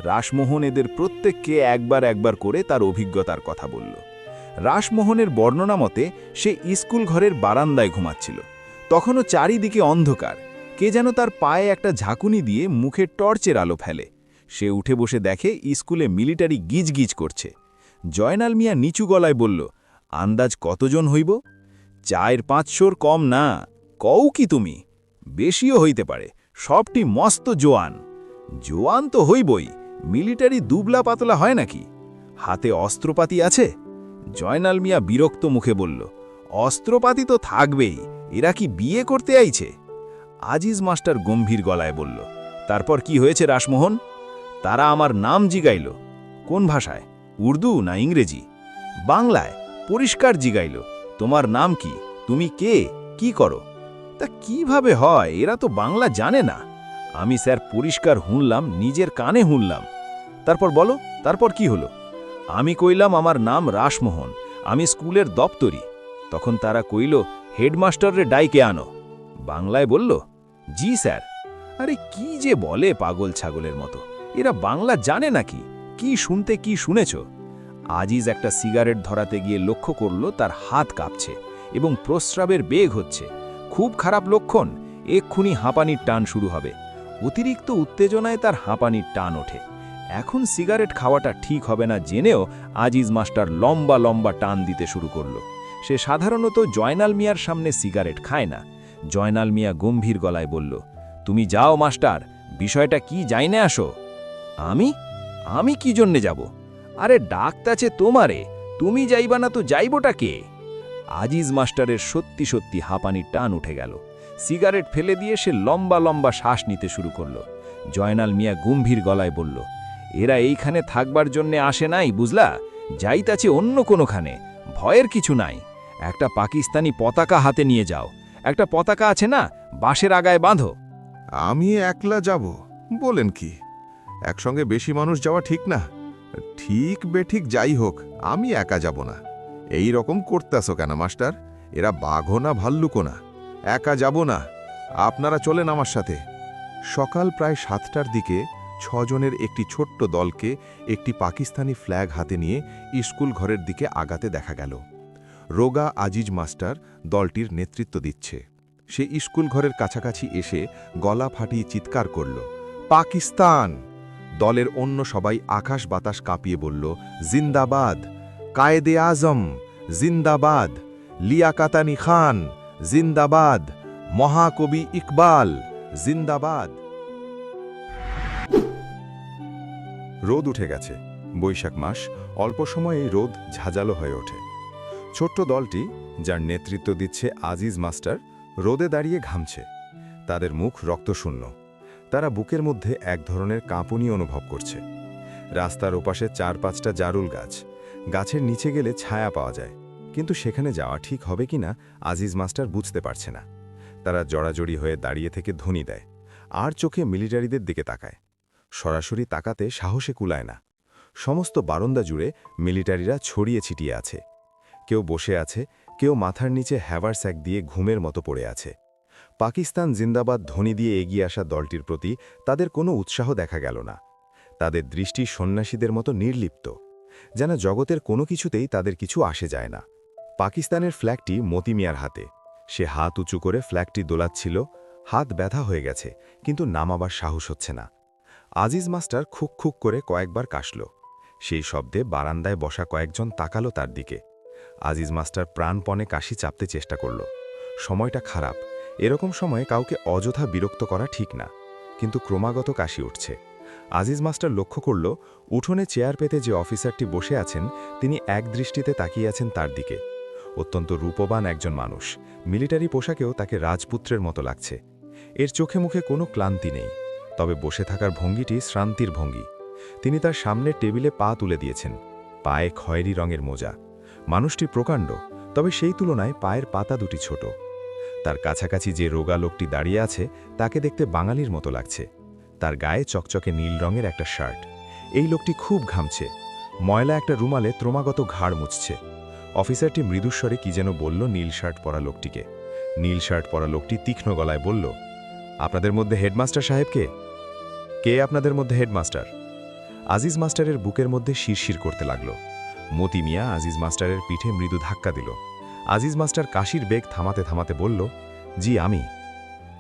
রাসমোহন এদের প্রত্যেককে একবার একবার করে তার অভিজ্ঞতার কথা বলল রাসমোহনের বর্ণনা মতে সে স্কুল ঘরের বারান্দায় ঘুমাচ্ছিল তখনও চারিদিকে অন্ধকার কে যেন তার পায়ে একটা ঝাঁকুনি দিয়ে মুখে টর্চের আলো ফেলে সে উঠে বসে দেখে স্কুলে মিলিটারি গিজগিজ করছে জয়নাল মিয়া নিচু গলায় বলল আন্দাজ কতজন হইব 4-500 কম না কও কি তুমি বেশিও হইতে পারে সবটি মস্ত জোয়ান জোয়ান তো হইবই মিলিটারি দুবলা পাতলা হয় নাকি হাতে অস্ত্রপাতি আছে জয়নাল মিয়া বিরক্ত মুখে বলল অস্ত্রপাতি তো থাকবেই এরা কি বিয়ে করতে আইছে আজিজ মাস্টার গম্ভীর গলায় বলল তারপর কি হয়েছে রাসমোহন তারা আমার নাম জিগাইল কোন ভাষায় উর্দু না ইংরেজি বাংলায় পরিষ্কার জিগাইল তোমার নাম কি তুমি কে কি করো তা কিভাবে হয় এরা তো বাংলা জানে না আমি স্যার পরিষ্কার শুনলাম নিজের কানে শুনলাম তারপর বলো তারপর কি হলো আমি কইলাম আমার নাম রাসমোহন, আমি স্কুলের দপ্তরি। তখন তারা কইল, হেডমাস্টাররে ডাইকে আনো। বাংলায় বলল, জি স্যার। আরে কি যে বলে পাগল ছাগলের মতো, এরা বাংলা জানে নাকি? কি শুনতে কি শুনেছ? আজিজ একটা সিগারেট ধরাতে গিয়ে লক্ষ্য করল তার হাত কাঁপছে এবং প্রস্রাবের বেগ হচ্ছে। খুব খারাপ লক্ষণ, এক্ষুনি হাঁপানির টান শুরু হবে। অতিরিক্ত উত্তেজনায় তার হাঁপানির টান ওঠে। এখন সিগারেট খাওয়াটা ঠিক হবে না জেনেও আজিজ মাস্টার লম্বা লম্বা টান দিতে শুরু করল। সে সাধারণত জয়নাল মিয়ার সামনে সিগারেট খায় না। জয়নাল মিয়া গম্ভীর গলায় বলল, তুমি যাও মাস্টার, বিষয়টা কি জাইনে আসো। আমি আমি কি জন্যে যাব? আরে ডাকতাছে তোমারে, তুমি যাইবা না তো যাইবটা কে? আজিজ মাস্টারের সত্যি সত্যি হাঁপানির টান উঠে গেল। সিগারেট ফেলে দিয়ে সে লম্বা লম্বা শ্বাস নিতে শুরু করল। জয়নাল মিয়া গম্ভীর গলায় বলল, এরা এইখানে থাকবার জন্যে আসে নাই, বুঝলা? যাইতাছে অন্য কোনোখানে, ভয়ের কিছু নাই। একটা পাকিস্তানি পতাকা হাতে নিয়ে যাও। একটা পতাকা আছে না, বাঁশের আগায় বাঁধো। আমি একলা যাব? বলেন কি? একসঙ্গে বেশি মানুষ যাওয়া ঠিক না। ঠিক বেঠিক যাই হোক, আমি একা যাব না। এই রকম করতেছো কেন মাস্টার? এরা বাঘও না ভাল্লুকও না। একা যাব না, আপনারা চলেন আমার সাথে। সকাল প্রায় 7টার দিকে 6 জনের একটি ছোট্ট দলকে একটি পাকিস্তানি ফ্ল্যাগ হাতে নিয়ে স্কুল ঘরের দিকে আগাতে দেখা গেল। রোগা আজিজ মাস্টার দলটির নেতৃত্ব দিচ্ছে। সে স্কুল ঘরের কাছাকাছি এসে গলা ফাটিয়ে চিৎকার করল, পাকিস্তান! দলের অন্য সবাই আকাশ বাতাস কাঁপিয়ে বলল, জিন্দাবাদ! কায়েদে আজম জিন্দাবাদ! লিয়াকাতানি খান জিন্দাবাদ! মহাকবি ইকবাল জিন্দাবাদ! রোদ উঠে গেছে। বৈশাখ মাস, অল্প সময়েই রোদ ঝাঁঝালো হয়ে ওঠে। ছোট্ট দলটি, যার নেতৃত্ব দিচ্ছে আজিজ মাস্টার, রোদে দাঁড়িয়ে ঘামছে। তাদের মুখ রক্তশূন্য। তারা বুকের মধ্যে এক ধরনের কাঁপুনি অনুভব করছে। রাস্তার ওপাশে 4-5টা জারুল গাছ। গাছের নিচে গেলে ছায়া পাওয়া যায়, কিন্তু সেখানে যাওয়া ঠিক হবে কিনা আজিজ মাস্টার বুঝতে পারছে না। তারা জড়াজড়ি হয়ে দাঁড়িয়ে থেকে ধ্বনি দেয়, আর চোখে মিলিটারিদের দিকে তাকায়। সরাসরি তাকাতে সাহসে কুলায় না। সমস্ত বারান্দা জুড়ে মিলিটারিরা ছড়িয়ে ছিটিয়ে আছে। কেউ বসে আছে, কেউ মাথার নিচে হ্যাভার স্যাক দিয়ে ঘুমের মতো পড়ে আছে। পাকিস্তান জিন্দাবাদ ধ্বনি দিয়ে এগিয়ে আসা দলটির প্রতি তাদের কোনো উৎসাহ দেখা গেল না। তাদের দৃষ্টি সন্ন্যাসীদের মতো নির্লিপ্ত, যেন জগতের কোনো কিছুতেই তাদের কিছু আসে যায় না। পাকিস্তানের ফ্ল্যাগটি মতি মিয়ার হাতে। সে হাত উঁচু করে ফ্ল্যাগটি দোলাচ্ছিল। হাত ব্যথা হয়ে গেছে, কিন্তু নামাবার সাহস হচ্ছে না। আজিজ মাস্টার খুক খুক করে কয়েকবার কাশল। সেই শব্দে বারান্দায় বসা কয়েকজন তাকালো তার দিকে। আজিজ মাস্টার প্রাণপণে কাশি চাপতে চেষ্টা করল। সময়টা খারাপ, এরকম সময়ে কাউকে অযথা বিরক্ত করা ঠিক না, কিন্তু ক্রমাগত কাশি উঠছে। আজিজ মাস্টার লক্ষ্য করল, উঠোনে চেয়ার পেতে যে অফিসারটি বসে আছেন তিনি এক দৃষ্টিতে তাকিয়ে আছেন তার দিকে। অত্যন্ত রূপবান একজন মানুষ, মিলিটারি পোশাকেও তাকে রাজপুত্রের মতো লাগছে। এর চোখে মুখে কোনো ক্লান্তি নেই, তবে বসে থাকার ভঙ্গিটি শ্রান্তির ভঙ্গি। তিনি তার সামনে টেবিলে পা তুলে দিয়েছেন, পায়ে খয়েরি রঙের মোজা। মানুষটি প্রকাণ্ড, তবে সেই তুলনায় পায়ের পাতা দুটি ছোট। তার কাছাকাছি যে রোগা লোকটি দাঁড়িয়ে আছে তাকে দেখতে বাঙালির মতো লাগছে। তার গায়ে চকচকে নীল রঙের একটা শার্ট। এই লোকটি খুব ঘামছে। ময়লা একটা রুমালে ক্রমাগত ঘাড় মুছছে। অফিসারটি মৃদুস্বরে কি যেন বলল নীল শার্ট পরা লোকটিকে। নীল শার্ট পরা লোকটি তীক্ষ্ণ গলায় বলল, আপনাদের মধ্যে হেডমাস্টার সাহেব কে? কে আপনাদের মধ্যে হেডমাস্টার? আজিজ মাস্টারের বুকের মধ্যে শিরশির করতে লাগল। মতি মিয়া আজিজ মাস্টারের পিঠে মৃদু ধাক্কা দিল। আজিজ মাস্টার কাশির বেগ থামাতে থামাতে বলল, জি আমি।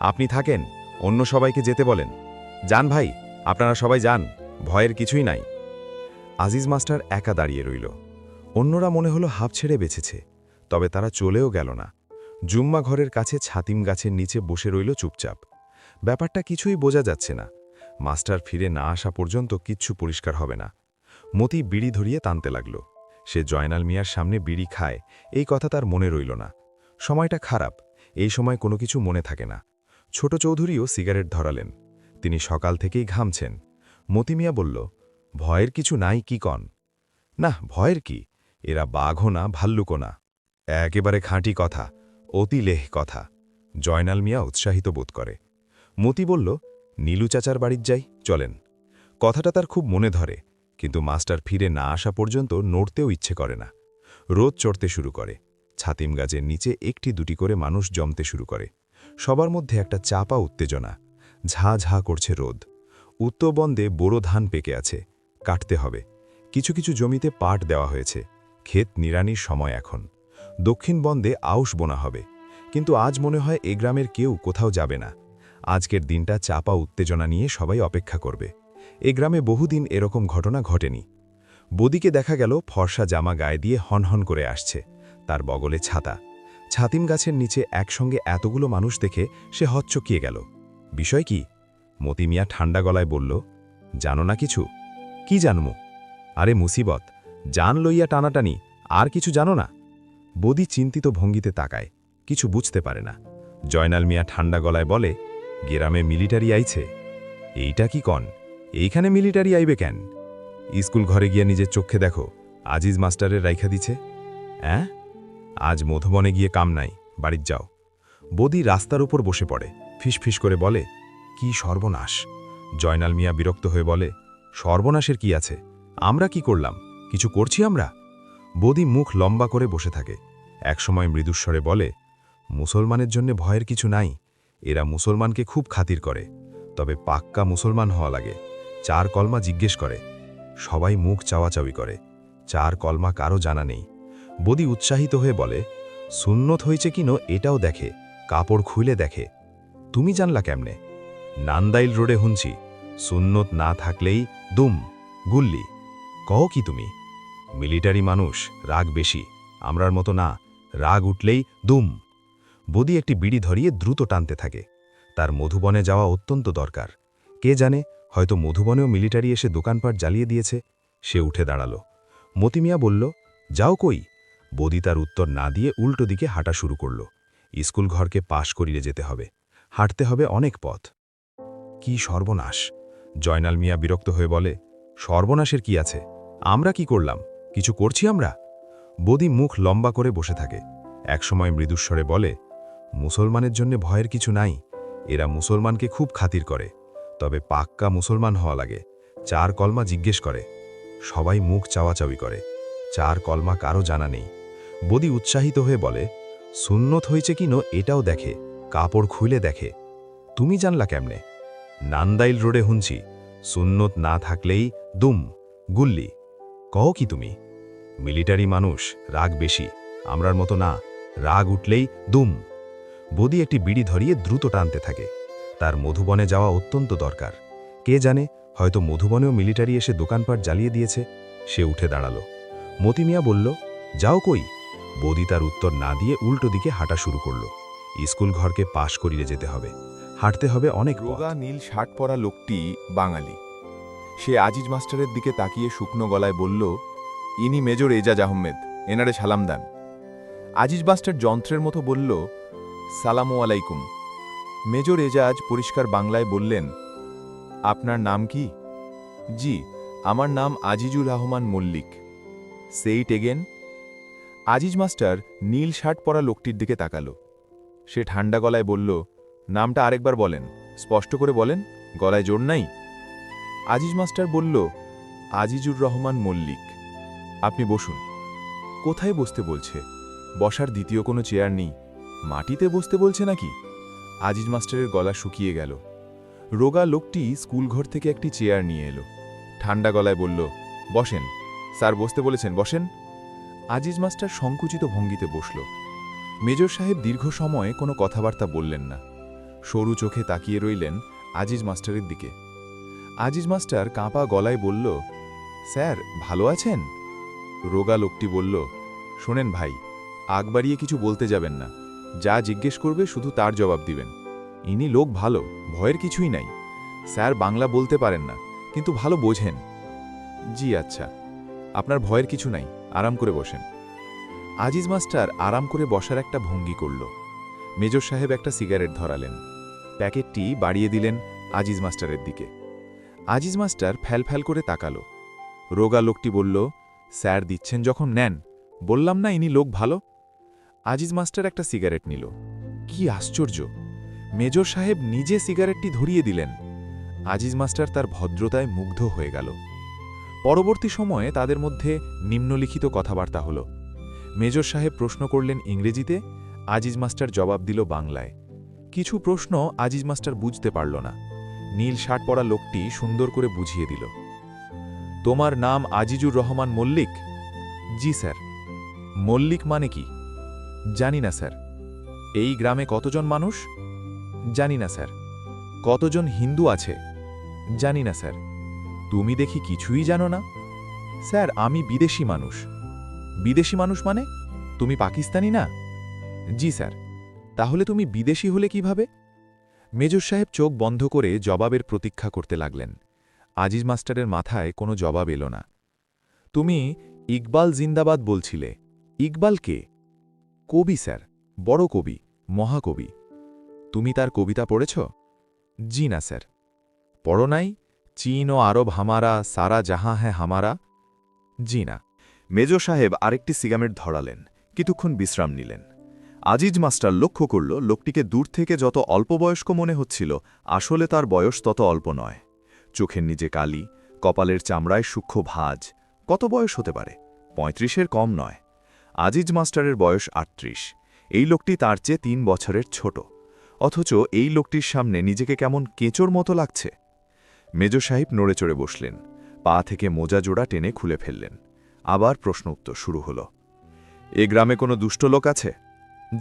আপনি থাকেন, অন্য সবাইকে যেতে বলেন। যান ভাই, আপনারা সবাই যান, ভয়ের কিছুই নাই। আজিজ মাস্টার একা দাঁড়িয়ে রইল। অন্যরা মনে হলো হাঁপ ছেড়ে বেঁচেছে, তবে তারা চলেও গেল না। জুম্মা ঘরের কাছে ছাতিম গাছের নিচে বসে রইল চুপচাপ। ব্যাপারটা কিছুই বোঝা যাচ্ছে না। মাস্টার ফিরে না আসা পর্যন্ত কিচ্ছু পরিষ্কার হবে না। মতি বিড়ি ধরিয়ে টানতে লাগল। সে জয়নাল মিয়ার সামনে বিড়ি খায়, এই কথা তার মনে রইল না। সময়টা খারাপ, এই সময় কোনো কিছু মনে থাকে না। ছোট চৌধুরীও সিগারেট ধরালেন। তিনি সকাল থেকেই ঘামছেন। মতি মিয়া বলল, ভয়ের কিছু নাই কি কন? না, ভয়ের কি? এরা বাঘও না ভাল্লুকও না। একেবারে খাঁটি কথা, অতি লেহ কথা। জয়নাল মিয়া উৎসাহিত বোধ করে। মতি বলল, নীলু চাচার বাড়ির যাই, চলেন। কথাটা তার খুব মনে ধরে, কিন্তু মাস্টার ফিরে না আসা পর্যন্ত নড়তেও ইচ্ছে করে না। রোদ চড়তে শুরু করে। ছাতিম গাছের নিচে একটি দুটি করে মানুষ জমতে শুরু করে। সবার মধ্যে একটা চাপা উত্তেজনা। ঝা ঝা করছে রোদ। উত্তরবন্দে বোরো ধান পেকে আছে, কাটতে হবে। কিছু কিছু জমিতে পাট দেওয়া হয়েছে, ক্ষেত নিড়ানির সময় এখন। দক্ষিণ বন্দে আউশ বোনা হবে, কিন্তু আজ মনে হয় এ গ্রামের কেউ কোথাও যাবে না। আজকের দিনটা চাপা উত্তেজনা নিয়ে সবাই অপেক্ষা করবে। এ গ্রামে বহুদিন এরকম ঘটনা ঘটেনি। বদিকে দেখা গেল ফর্সা জামা গায়ে দিয়ে হনহন করে আসছে, তার বগলে ছাতা। ছাতিম গাছের নিচে একসঙ্গে এতগুলো মানুষ দেখে সে হচ্চকিয়ে গেল। বিষয় কি? মতি মিয়া ঠান্ডা গলায় বলল, জানো না কিছু? কি জানমু? আরে মুসিবত, জান লইয়া টানাটানি, আর কিছু জানো না? বদি চিন্তিত ভঙ্গিতে তাকায়, কিছু বুঝতে পারে না। জয়নাল মিয়া ঠান্ডা গলায় বলে, গ্রামে মিলিটারি আইছে। এইটা কি কন? এইখানে মিলিটারি আইবে কেন? স্কুল ঘরে গিয়া নিজের চোখে দেখো, আজিজ মাস্টারের রাইখা দিছে। হ্যাঁ, আজ মধুবনে গিয়ে কাম নাই, বাড়ির যাও। বদি রাস্তার উপর বসে পড়ে, ফিসফিস করে বলে, কি সর্বনাশ! জয়নাল মিয়া বিরক্ত হয়ে বলে, সর্বনাশের কি আছে? আমরা কি করলাম? কিছু করছি আমরা? বদি মুখ লম্বা করে বসে থাকে। একসময় মৃদুস্বরে বলে, মুসলমানের জন্য ভয়ের কিছু নাই। এরা মুসলমানকে খুব খাতির করে, তবে পাক্কা মুসলমান হওয়া লাগে। 4 কলমা জিজ্ঞেস করে। সবাই মুখ চাওয়াচাওয়ি করে। 4 কলমা কারো জানা নেই। বদি উৎসাহিত হয়ে বলে, সুন্নত হয়েছে কিনো এটাও দেখে, কাপড় খুলে দেখে। তুমি জানলা কেমনে? নান্দাইল রোডে হুনছি, সুন্নত না থাকলেই দুম, গুল্লি। কও কি তুমি? মিলিটারি মানুষ, রাগ বেশি, আমরার মতো না, রাগ উঠলেই দুম। বদি একটি বিড়ি ধরিয়ে দ্রুত টানতে থাকে। তার মধুবনে যাওয়া অত্যন্ত দরকার। কে জানে, হয়তো মধুবনেও মিলিটারি এসে দোকানপাট জ্বালিয়ে দিয়েছে। সে উঠে দাঁড়াল। মতিমিয়া বলল, যাও কই? বদি তার উত্তর না দিয়ে উল্টো দিকে হাঁটা শুরু করল। স্কুল ঘরকে পাশ করিয়ে যেতে হবে, হাঁটতে হবে অনেক পথ। কি সর্বনাশ! জয়নাল মিয়া বিরক্ত হয়ে বলে, সর্বনাশের কি আছে? আমরা কি করলাম? কিছু করছি আমরা? বদি মুখ লম্বা করে বসে থাকে। একসময় মৃদুস্বরে বলে, মুসলমানের জন্য ভয়ের কিছু নাই। এরা মুসলমানকে খুব খাতির করে, তবে পাক্কা মুসলমান হওয়া লাগে। 4 কলমা জিজ্ঞেস করে। সবাই মুখ চাওয়াচাওয়ি করে। 4 কলমা কারো জানা নেই। বদি উৎসাহিত হয়ে বলে, সুন্নত হয়েছে কিনো এটাও দেখে, কাপড় খুলে দেখে। তুমি জানলা কেমনে? নান্দাইল রোডে হুনছি, সুন্নত না থাকলেই দুম, গুল্লি। কও কি তুমি? মিলিটারি মানুষ, রাগ বেশি, আমরার মতো না, রাগ উঠলেই দুম। বদি একটি বিড়ি ধরিয়ে দ্রুত টানতে থাকে। তার মধুবনে যাওয়া অত্যন্ত দরকার। কে জানে, হয়তো মধুবনেও মিলিটারি এসে দোকানপাট জ্বালিয়ে দিয়েছে। সে উঠে দাঁড়াল। মতিমিয়া বলল, যাও কই? বদি তার উত্তর না দিয়ে উল্টো দিকে হাঁটা শুরু করল। স্কুল ঘরকে পাশ করিয়ে যেতে হবে, হাঁটতে হবে অনেক পথ। রোগা নীল শার্ট পরা লোকটি বাঙালি। সে আজিজ মাস্টারের দিকে তাকিয়ে শুকনো গলায় বলল, ইনি মেজর এজাজ আহমেদ, এনারে সালাম দান। আজিজ মাস্টার যন্ত্রের মতো বলল, সালামু আলাইকুম। মেজর এজাজ পরিষ্কার বাংলায় বললেন, আপনার নাম কি? জি, আমার নাম আজিজুর রহমান মল্লিক। সেইট এগেন। আজিজ মাস্টার নীল শার্ট পরা লোকটির দিকে তাকালো। সে ঠান্ডা গলায় বলল, নামটা আরেকবার বলেন, স্পষ্ট করে বলেন, গলায় জোর নাই। আজিজ মাস্টার বলল, আজিজুর রহমান মল্লিক। আপনি বসুন। কোথায় বসতে বলছে? বসার দ্বিতীয় কোনো চেয়ার নেই, মাটিতে বসতে বলছে নাকি? আজিজ মাস্টারের গলা শুকিয়ে গেল। রোগা লোকটি স্কুল ঘর থেকে একটি চেয়ার নিয়ে এলো। ঠান্ডা গলায় বলল, বসেন স্যার, বসতে বলেছেন, বসেন। আজিজ মাস্টার সংকুচিত ভঙ্গিতে বসল। মেজর সাহেব দীর্ঘ সময় কোনো কথাবার্তা বললেন না, সরু চোখে তাকিয়ে রইলেন আজিজ মাস্টারের দিকে। আজিজ মাস্টার কাঁপা গলায় বলল, স্যার ভালো আছেন? রোগা লোকটি বলল, শোনেন ভাই, আগ বাড়িয়ে কিছু বলতে যাবেন না, যা জিজ্ঞেস করবে শুধু তার জবাব দিবেন। ইনি লোক ভালো, ভয়ের কিছুই নাই। স্যার বাংলা বলতে পারেন না, কিন্তু ভালো বোঝেন। জি আচ্ছা, আপনার ভয়ের কিছু নাই, আরাম করে বসেন। আজিজ মাস্টার আরাম করে বসার একটা ভঙ্গি করল। মেজর সাহেব একটা সিগারেট ধরালেন, প্যাকেটটি বাড়িয়ে দিলেন আজিজ মাস্টারের দিকে। আজিজ মাস্টার ফ্যাল করে তাকালো। রোগা লোকটি বলল, স্যার দিচ্ছেন যখন নেন, বললাম না ইনি লোক ভালো। আজিজ মাস্টার একটা সিগারেট নিল। কি আশ্চর্য, মেজর সাহেব নিজে সিগারেটটি ধরিয়ে দিলেন। আজিজ মাস্টার তার ভদ্রতায় মুগ্ধ হয়ে গেল। পরবর্তী সময়ে তাদের মধ্যে নিম্নলিখিত কথাবার্তা হল। মেজর সাহেব প্রশ্ন করলেন ইংরেজিতে, আজিজ মাস্টার জবাব দিল বাংলায়। কিছু প্রশ্ন আজিজ মাস্টার বুঝতে পারল না। নীল শার্ট পরা লোকটি সুন্দর করে বুঝিয়ে দিল। তোমার নাম আজিজুর রহমান মল্লিক? জি স্যার। মল্লিক মানে কি? জানি না স্যার। এই গ্রামে কতজন মানুষ? জানি না স্যার। কতজন হিন্দু আছে? জানি না স্যার। তুমি দেখি কিছুই জানো না। স্যার, আমি বিদেশি মানুষ। বিদেশি মানুষ মানে? তুমি পাকিস্তানি না? জি স্যার। তাহলে তুমি বিদেশি হলে কিভাবে? মেজর সাহেব চোখ বন্ধ করে জবাবের প্রতীক্ষা করতে লাগলেন। আজিজ মাস্টারের মাথায় কোনো জবাব এলো না। তুমি ইকবাল জিন্দাবাদ বলছিলে। ইকবাল কে? কবি স্যার, বড় কবি, মহাকবি। তুমি তার কবিতা পড়েছ? জি না স্যার। পড়ো নাই? চীন ও আরব হামারা, সারা জাহাঁ হ্যাঁ হামারা? জি না। মেজর সাহেব আরেকটি সিগারেট ধরালেন, কিছুক্ষণ বিশ্রাম নিলেন। আজিজ মাস্টার লক্ষ্য করল লোকটিকে দূর থেকে যত অল্পবয়স্ক মনে হচ্ছিল, আসলে তার বয়স তত অল্প নয়। চোখের নিচে কালি, কপালের চামড়ায় সূক্ষ্ম ভাঁজ। কত বয়স হতে পারে? 35-এর কম নয়। আজিজ মাস্টারের বয়স 38। এই লোকটি তার চেয়ে 3 বছরের ছোট। অথচ এই লোকটির সামনে নিজেকে কেমন কেঁচোর মতো লাগছে। মেজর সাহেব নড়ে চড়ে বসলেন, পা থেকে মোজা জোড়া টেনে খুলে ফেললেন। আবার প্রশ্ন উত্তর শুরু হল। এ গ্রামে কোনো দুষ্ট লোক আছে?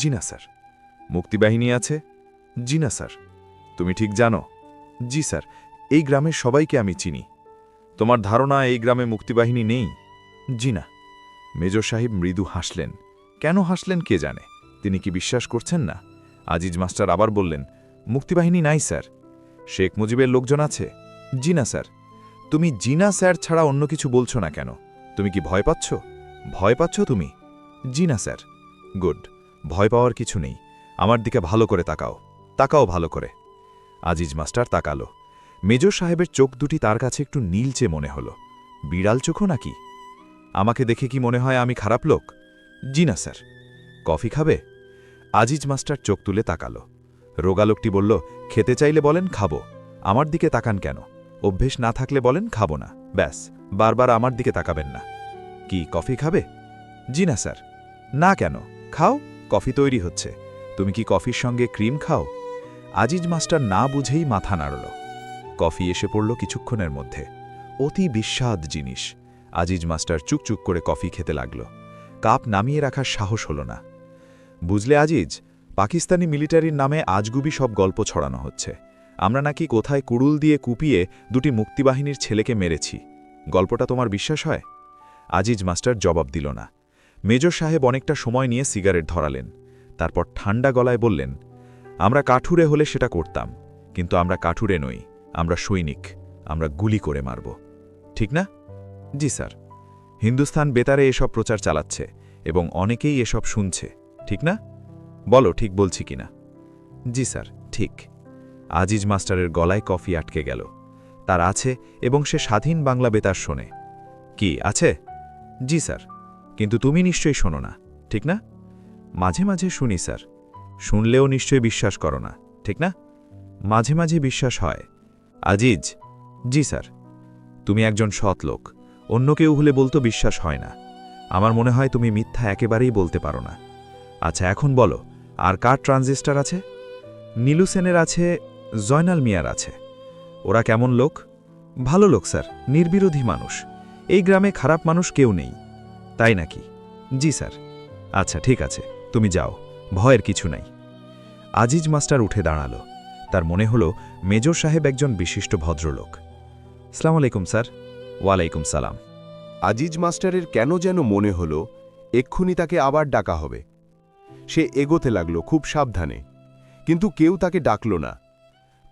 জি না স্যার। মুক্তিবাহিনী আছে? জি না স্যার। তুমি ঠিক জানো? জি স্যার, এই গ্রামের সবাইকে আমি চিনি। তোমার ধারণা এই গ্রামে মুক্তিবাহিনী নেই? জি না। মেজর সাহেব মৃদু হাসলেন। কেন হাসলেন কে জানে? তিনি কি বিশ্বাস করছেন না? আজিজ মাস্টার আবার বললেন, মুক্তিবাহিনী নাই স্যার। শেখ মুজিবের লোকজন আছে? জি না স্যার। তুমি জিনা স্যার ছাড়া অন্য কিছু বলছো না কেন? তুমি কি ভয় পাচ্ছ? ভয় পাচ্ছ তুমি? জি না স্যার। গুড, ভয় পাওয়ার কিছু নেই। আমার দিকে ভালো করে তাকাও, তাকাও ভালো করে। আজিজ মাস্টার তাকালো। মেজর সাহেবের চোখ দুটি তার কাছে একটু নীলচে মনে হল। বিড়াল চোখও নাকি? আমাকে দেখে কি মনে হয় আমি খারাপ লোক? জি না স্যার। কফি খাবে? আজিজ মাস্টার চোখ তুলে তাকালো। রোগা লোকটি বলল, খেতে চাইলে বলেন খাবো। আমার দিকে তাকান কেন? অভ্যেস না থাকলে বলেন খাবো না, ব্যাস। বারবার আমার দিকে তাকাবেন না। কি কফি খাবে? জি না স্যার। না কেন? খাও, কফি তৈরি হচ্ছে। তুমি কি কফির সঙ্গে ক্রিম খাও? আজিজ মাস্টার না বুঝেই মাথা নাড়ল। কফি এসে পড়ল কিছুক্ষণের মধ্যে। অতি বিস্বাদ জিনিস। আজিজ মাস্টার চুকচুক করে কফি খেতে লাগল। কাপ নামিয়ে রাখার সাহস হল না। বুঝলে আজিজ, পাকিস্তানি মিলিটারির নামে আজগুবি সব গল্প ছড়ানো হচ্ছে। আমরা নাকি কোথায় কুড়ুল দিয়ে কুপিয়ে 2টি মুক্তিবাহিনীর ছেলেকে মেরেছি। গল্পটা তোমার বিশ্বাস হয়? আজিজ মাস্টার জবাব দিল না। মেজর সাহেব অনেকটা সময় নিয়ে সিগারেট ধরালেন। তারপর ঠান্ডা গলায় বললেন, আমরা কাঠুরে হলে সেটা করতাম, কিন্তু আমরা কাঠুরে নই, আমরা সৈনিক। আমরা গুলি করে মারব, ঠিক না? জি স্যার। হিন্দুস্তান বেতারে এসব প্রচার চালাচ্ছে এবং অনেকেই এসব শুনছে, ঠিক না? বলো ঠিক বলছি কিনা? জি স্যার, ঠিক। আজিজ মাস্টারের গলায় কফি আটকে গেল। তার আছে, এবং সে স্বাধীন বাংলা বেতার শোনে। কি আছে? জি স্যার। কিন্তু তুমি নিশ্চয়ই শোনো না, ঠিক না? মাঝে মাঝে শুনি স্যার। শুনলেও নিশ্চয়ই বিশ্বাস করো না, ঠিক না? মাঝে মাঝে বিশ্বাস হয়। আজিজ? জি স্যার। তুমি একজন সৎ লোক। অন্য কেউ হলে বলতো বিশ্বাস হয় না। আমার মনে হয় তুমি মিথ্যা একেবারেই বলতে পারো না। আচ্ছা, এখন বলো, আর কার ট্রানজিস্টার আছে? নীলু সেনের আছে, জয়নাল মিয়ার আছে। ওরা কেমন লোক? ভালো লোক স্যার, নির্বিরোধী মানুষ। এই গ্রামে খারাপ মানুষ কেউ নেই। তাই নাকি? জি স্যার। আচ্ছা ঠিক আছে, তুমি যাও, ভয়ের কিছু নাই। আজিজ মাস্টার উঠে দাঁড়ালো। তার মনে হলো মেজর সাহেব একজন বিশিষ্ট ভদ্রলোক। আসসালামু আলাইকুম স্যার। ওয়ালাইকুম সালাম। আজিজ মাস্টারের কেন যেন মনে হল এক্ষুনি তাকে আবার ডাকা হবে। সে এগোতে লাগল খুব সাবধানে, কিন্তু কেউ তাকে ডাকল না।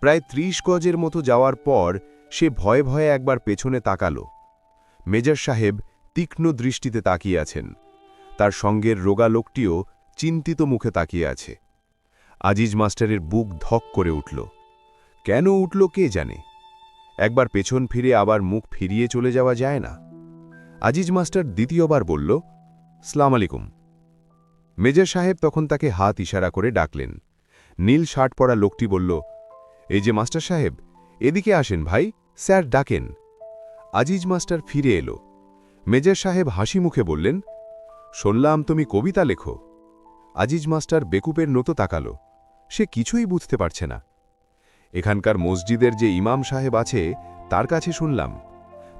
প্রায় 30 গজের মতো যাওয়ার পর সে ভয়ে ভয়ে একবার পেছনে তাকাল। মেজর সাহেব তীক্ষ্ণ দৃষ্টিতে তাকিয়ে আছেন। তার সঙ্গের রোগা লোকটিও চিন্তিত মুখে তাকিয়ে আছে। আজিজ মাস্টারের বুক ধক করে উঠল। কেন উঠল কে জানে। একবার পেছন ফিরে আবার মুখ ফিরিয়ে চলে যাওয়া যায় না। আজিজ মাস্টার দ্বিতীয়বার বলল, আসসালামু আলাইকুম। মেজর সাহেব তখন তাকে হাত ইশারা করে ডাকলেন। নীল শার্ট পরা লোকটি বলল, এই যে মাস্টার সাহেব, এদিকে আসেন ভাই, স্যার ডাকেন। আজিজ মাস্টার ফিরে এলো। মেজর সাহেব হাসি মুখে বললেন, শুনলাম তুমি কবিতা লেখো। আজিজ মাস্টার বেকুপের মতো তাকালো। সে কিছুই বুঝতে পারছে না। এখানকার মসজিদের যে ইমাম সাহেব আছে তার কাছে শুনলাম,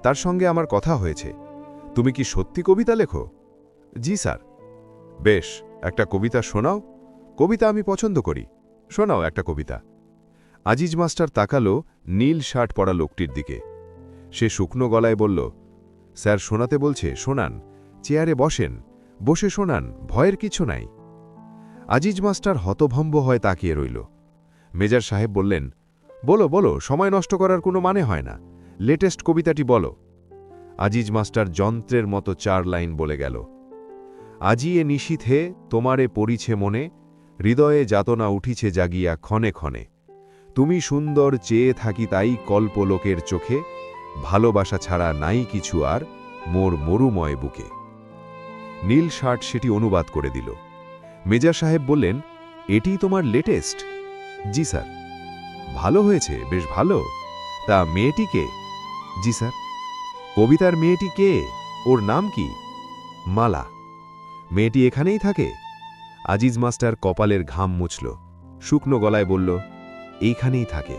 তার সঙ্গে আমার কথা হয়েছে। তুমি কি সত্যি কবিতা লেখো? জি স্যার। বেশ, একটা কবিতা শোনাও। কবিতা আমি পছন্দ করি, শোনাও একটা কবিতা। আজিজ মাস্টার তাকালো নীল শার্ট পরা লোকটির দিকে। সে শুকনো গলায় বলল, স্যার শোনাতে বলছে, শোনান। চেয়ারে বসেন, বসে শোনান, ভয়ের কিছু নাই। আজিজ মাস্টার হতভম্ব হয়ে তাকিয়ে রইল। মেজর সাহেব বললেন, বলো বলো, সময় নষ্ট করার কোনো মানে হয় না। লেটেস্ট কবিতাটি বলো। আজিজ মাস্টার যন্ত্রের মতো 4 লাইন বলে গেল। আজি এ নিশীথে তোমারে পড়িছে মনে, হৃদয়ে যাতনা উঠিছে জাগিয়া ক্ষণে ক্ষণে। তুমি সুন্দর চেয়ে থাকি তাই কল্পলোকের চোখে, ভালোবাসা ছাড়া নাই কিছু আর মোর মরুময় বুকে। নীল শার্ট সেটি অনুবাদ করে দিল। মেজর সাহেব বললেন, এটিই তোমার লেটেস্ট? জি স্যার। ভালো হয়েছে, বেশ ভালো। তা মেয়েটি কে? জি স্যার। কবিতার মেয়েটি কে? ওর নাম কি? মালা। মেয়েটি এখানেই থাকে? আজিজ মাস্টার কপালের ঘাম মুছল, শুকনো গলায় বলল, এইখানেই থাকে।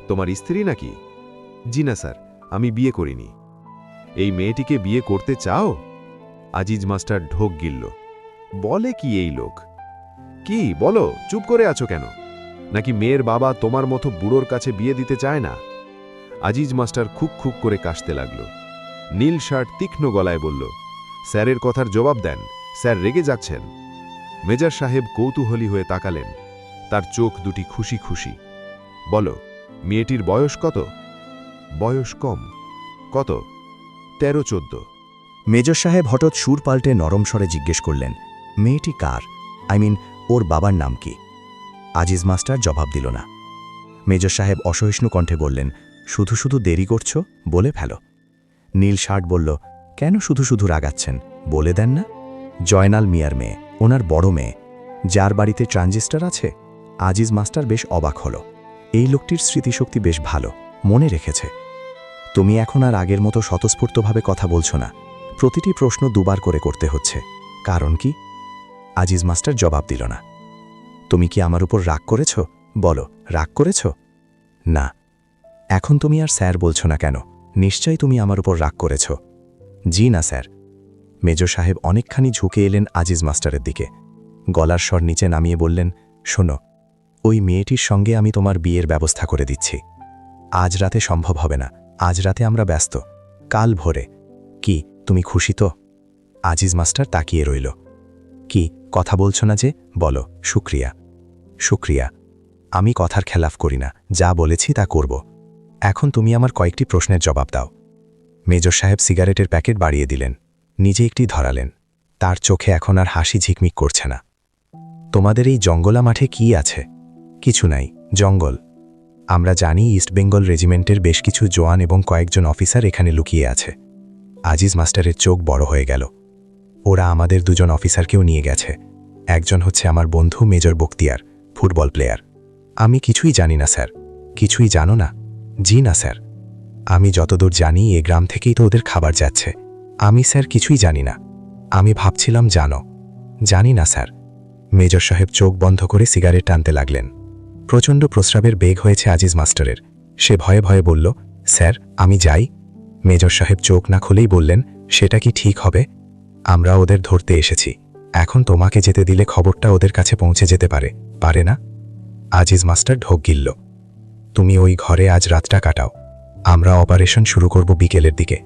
তোমার স্ত্রী নাকি? জি না স্যার, আমি বিয়ে করিনি। এই মেয়েটিকে বিয়ে করতে চাও? আজিজ মাস্টার ঢোক গিলল। বলে কি এই লোক? কি বলো, চুপ করে আছো কেন? নাকি মেয়ের বাবা তোমার মতো বুড়োর কাছে বিয়ে দিতে চায় না? আজিজ মাস্টার খুক খুক করে কাশতে লাগল। নীল শার্ট তীক্ষ্ণ গলায় বলল, স্যারের কথার জবাব দেন, স্যার রেগে যাচ্ছেন। মেজর সাহেব কৌতূহলী হয়ে তাকালেন, তার চোখ দুটি খুশি খুশি। বলো, মেয়েটির বয়স কত? বয়স কম। কত? 13-14। মেজর সাহেব হঠাৎ সুর পাল্টে নরম স্বরে জিজ্ঞেস করলেন, মেয়েটি কার? ওর বাবার নাম কি? আজিজ মাস্টার জবাব দিল না। মেজর সাহেব অসহিষ্ণু কণ্ঠে বললেন, শুধু শুধু দেরি করছো, বলে ফেলো। নীল শার্ট বলল, কেন শুধু শুধু রাগাচ্ছেন, বলে দেন না। জয়নাল মিয়ার মেয়ে, ওনার বড় মেয়ে, যার বাড়িতে ট্রানজিস্টার আছে। আজিজ মাস্টার বেশ অবাক হল। এই লোকটির স্মৃতিশক্তি বেশ ভালো, মনে রেখেছে। তুমি এখন আর আগের মতো স্বতঃস্ফূর্তভাবে কথা বলছো না, প্রতিটি প্রশ্ন দুবার করে করতে হচ্ছে। কারণ কি? আজিজ মাস্টার জবাব দিল না। তুমি কি আমার উপর রাগ করেছ? বলো, রাগ করেছ? না। এখন তুমি আর স্যার বলছো না কেন? নিশ্চয়ই তুমি আমার উপর রাগ করেছ। জি না স্যার। মেজর সাহেব অনেকখানি ঝুঁকে এলেন আজিজ মাস্টারের দিকে, গলার স্বর নিচে নামিয়ে বললেন, শোনো, ওই মেয়েটির সঙ্গে আমি তোমার বিয়ের ব্যবস্থা করে দিচ্ছি। আজ রাতে সম্ভব হবে না, আজ রাতে আমরা ব্যস্ত, কাল ভোরে। কি, তুমি খুশি তো? আজিজ মাস্টার তাকিয়ে রইল। কি, কথা বলছো না যে? বলো। শুক্রিয়া। শুক্রিয়া। আমি কথার খেলাফ করি না, যা বলেছি তা করব। এখন তুমি আমার কয়েকটি প্রশ্নের জবাব দাও। মেজর সাহেব সিগারেটের প্যাকেট বাড়িয়ে দিলেন, নিজে একটি ধরালেন। তার চোখে এখন আর হাসি ঝিকমিক করছে না। তোমাদের এই জঙ্গলা মাঠে কি আছে? কিছু নাই, জঙ্গল। আমরা জানি ইস্ট বেঙ্গল রেজিমেন্টের বেশ কিছু জওয়ান এবং কয়েকজন অফিসার এখানে লুকিয়ে আছে। আজিজ মাস্টারের চোখ বড় হয়ে গেল। ওরা আমাদের 2 জন অফিসারকেও নিয়ে গেছে। একজন হচ্ছে আমার বন্ধু মেজর বখতিয়ার, ফুটবল প্লেয়ার। আমি কিছুই জানি না স্যার। কিছুই জানো না? জি না স্যার। আমি যতদূর জানি এ গ্রাম থেকেই তো ওদের খাবার যাচ্ছে। আমি স্যার কিছুই জানি না। আমি ভাবছিলাম জানো। জানি না স্যার। মেজর সাহেব চোখ বন্ধ করে সিগারেট টানতে লাগলেন। প্রচণ্ড প্রস্রাবের বেগ হয়েছে আজিজ মাস্টারের। সে ভয়ে ভয়ে বলল, স্যার আমি যাই। মেজর সাহেব চোখ না খুলেই বললেন, সেটা কি ঠিক হবে? আমরা ওদের ধরতে এসেছি। এখন তোমাকে যেতে দিলে খবরটা ওদের কাছে পৌঁছে যেতে পারে, পারে না? আজিজ মাস্টার ঢোক গিলল। তুমি ওই ঘরে আজ রাতটা কাটাও। আমরা অপারেশন শুরু করব বিকেলের দিকে।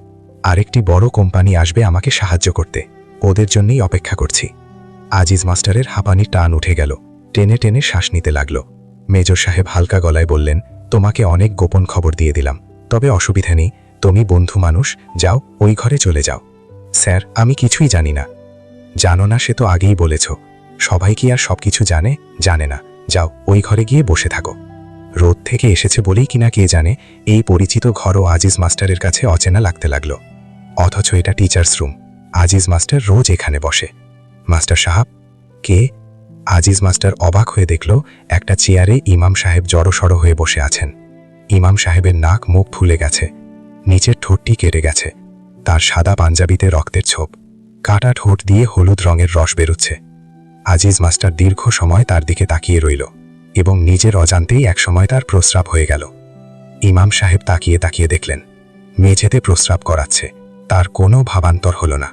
আরেকটি বড় কোম্পানি আসবে আমাকে সাহায্য করতে, ওদের জন্যই অপেক্ষা করছি। আজিজ মাস্টারের হাঁপানি টান উঠে গেল, টেনে টেনে শ্বাস নিতে লাগল। মেজর সাহেব হালকা গলায় বললেন, তোমাকে অনেক গোপন খবর দিয়ে দিলাম, তবে অসুবিধা নেই, তুমি বন্ধু মানুষ, যাও ওই ঘরে চলে যাও। স্যার আমি কিছুই জানি না। জানো না সে তো আগেই বলেছ। সবাই কি আর সবকিছু জানে? জানে না। যাও ওই ঘরে গিয়ে বসে থাকো। রোদ থেকে এসেছে বলেই কিনা কে জানে এই পরিচিত ঘরও আজিজ মাস্টারের কাছে অচেনা লাগতে লাগলো। অথচ এটা টিচার্স রুম। আজিজ মাস্টার রোজ এখানে বসে। মাস্টার সাহেব? কে? আজিজ মাস্টার অবাক হয়ে দেখল একটা চেয়ারে ইমাম সাহেব জড়সড় হয়ে বসে আছেন। ইমাম সাহেবের নাক মুখ ফুলে গেছে। নিচের ঠোঁটটি কেটে গেছে, তার সাদা পাঞ্জাবিতে রক্তের ছোপ, কাটা ঠোঁট দিয়ে হলুদ রঙের রস বেরোচ্ছে। আজিজ মাস্টার দীর্ঘ সময় তার দিকে তাকিয়ে রইল এবং নিজের অজান্তেই একসময় তার প্রস্রাব হয়ে গেল। ইমাম সাহেব তাকিয়ে তাকিয়ে দেখলেন মেঝেতে প্রস্রাব করাচ্ছে, তার কোনো ভাবান্তর হল না।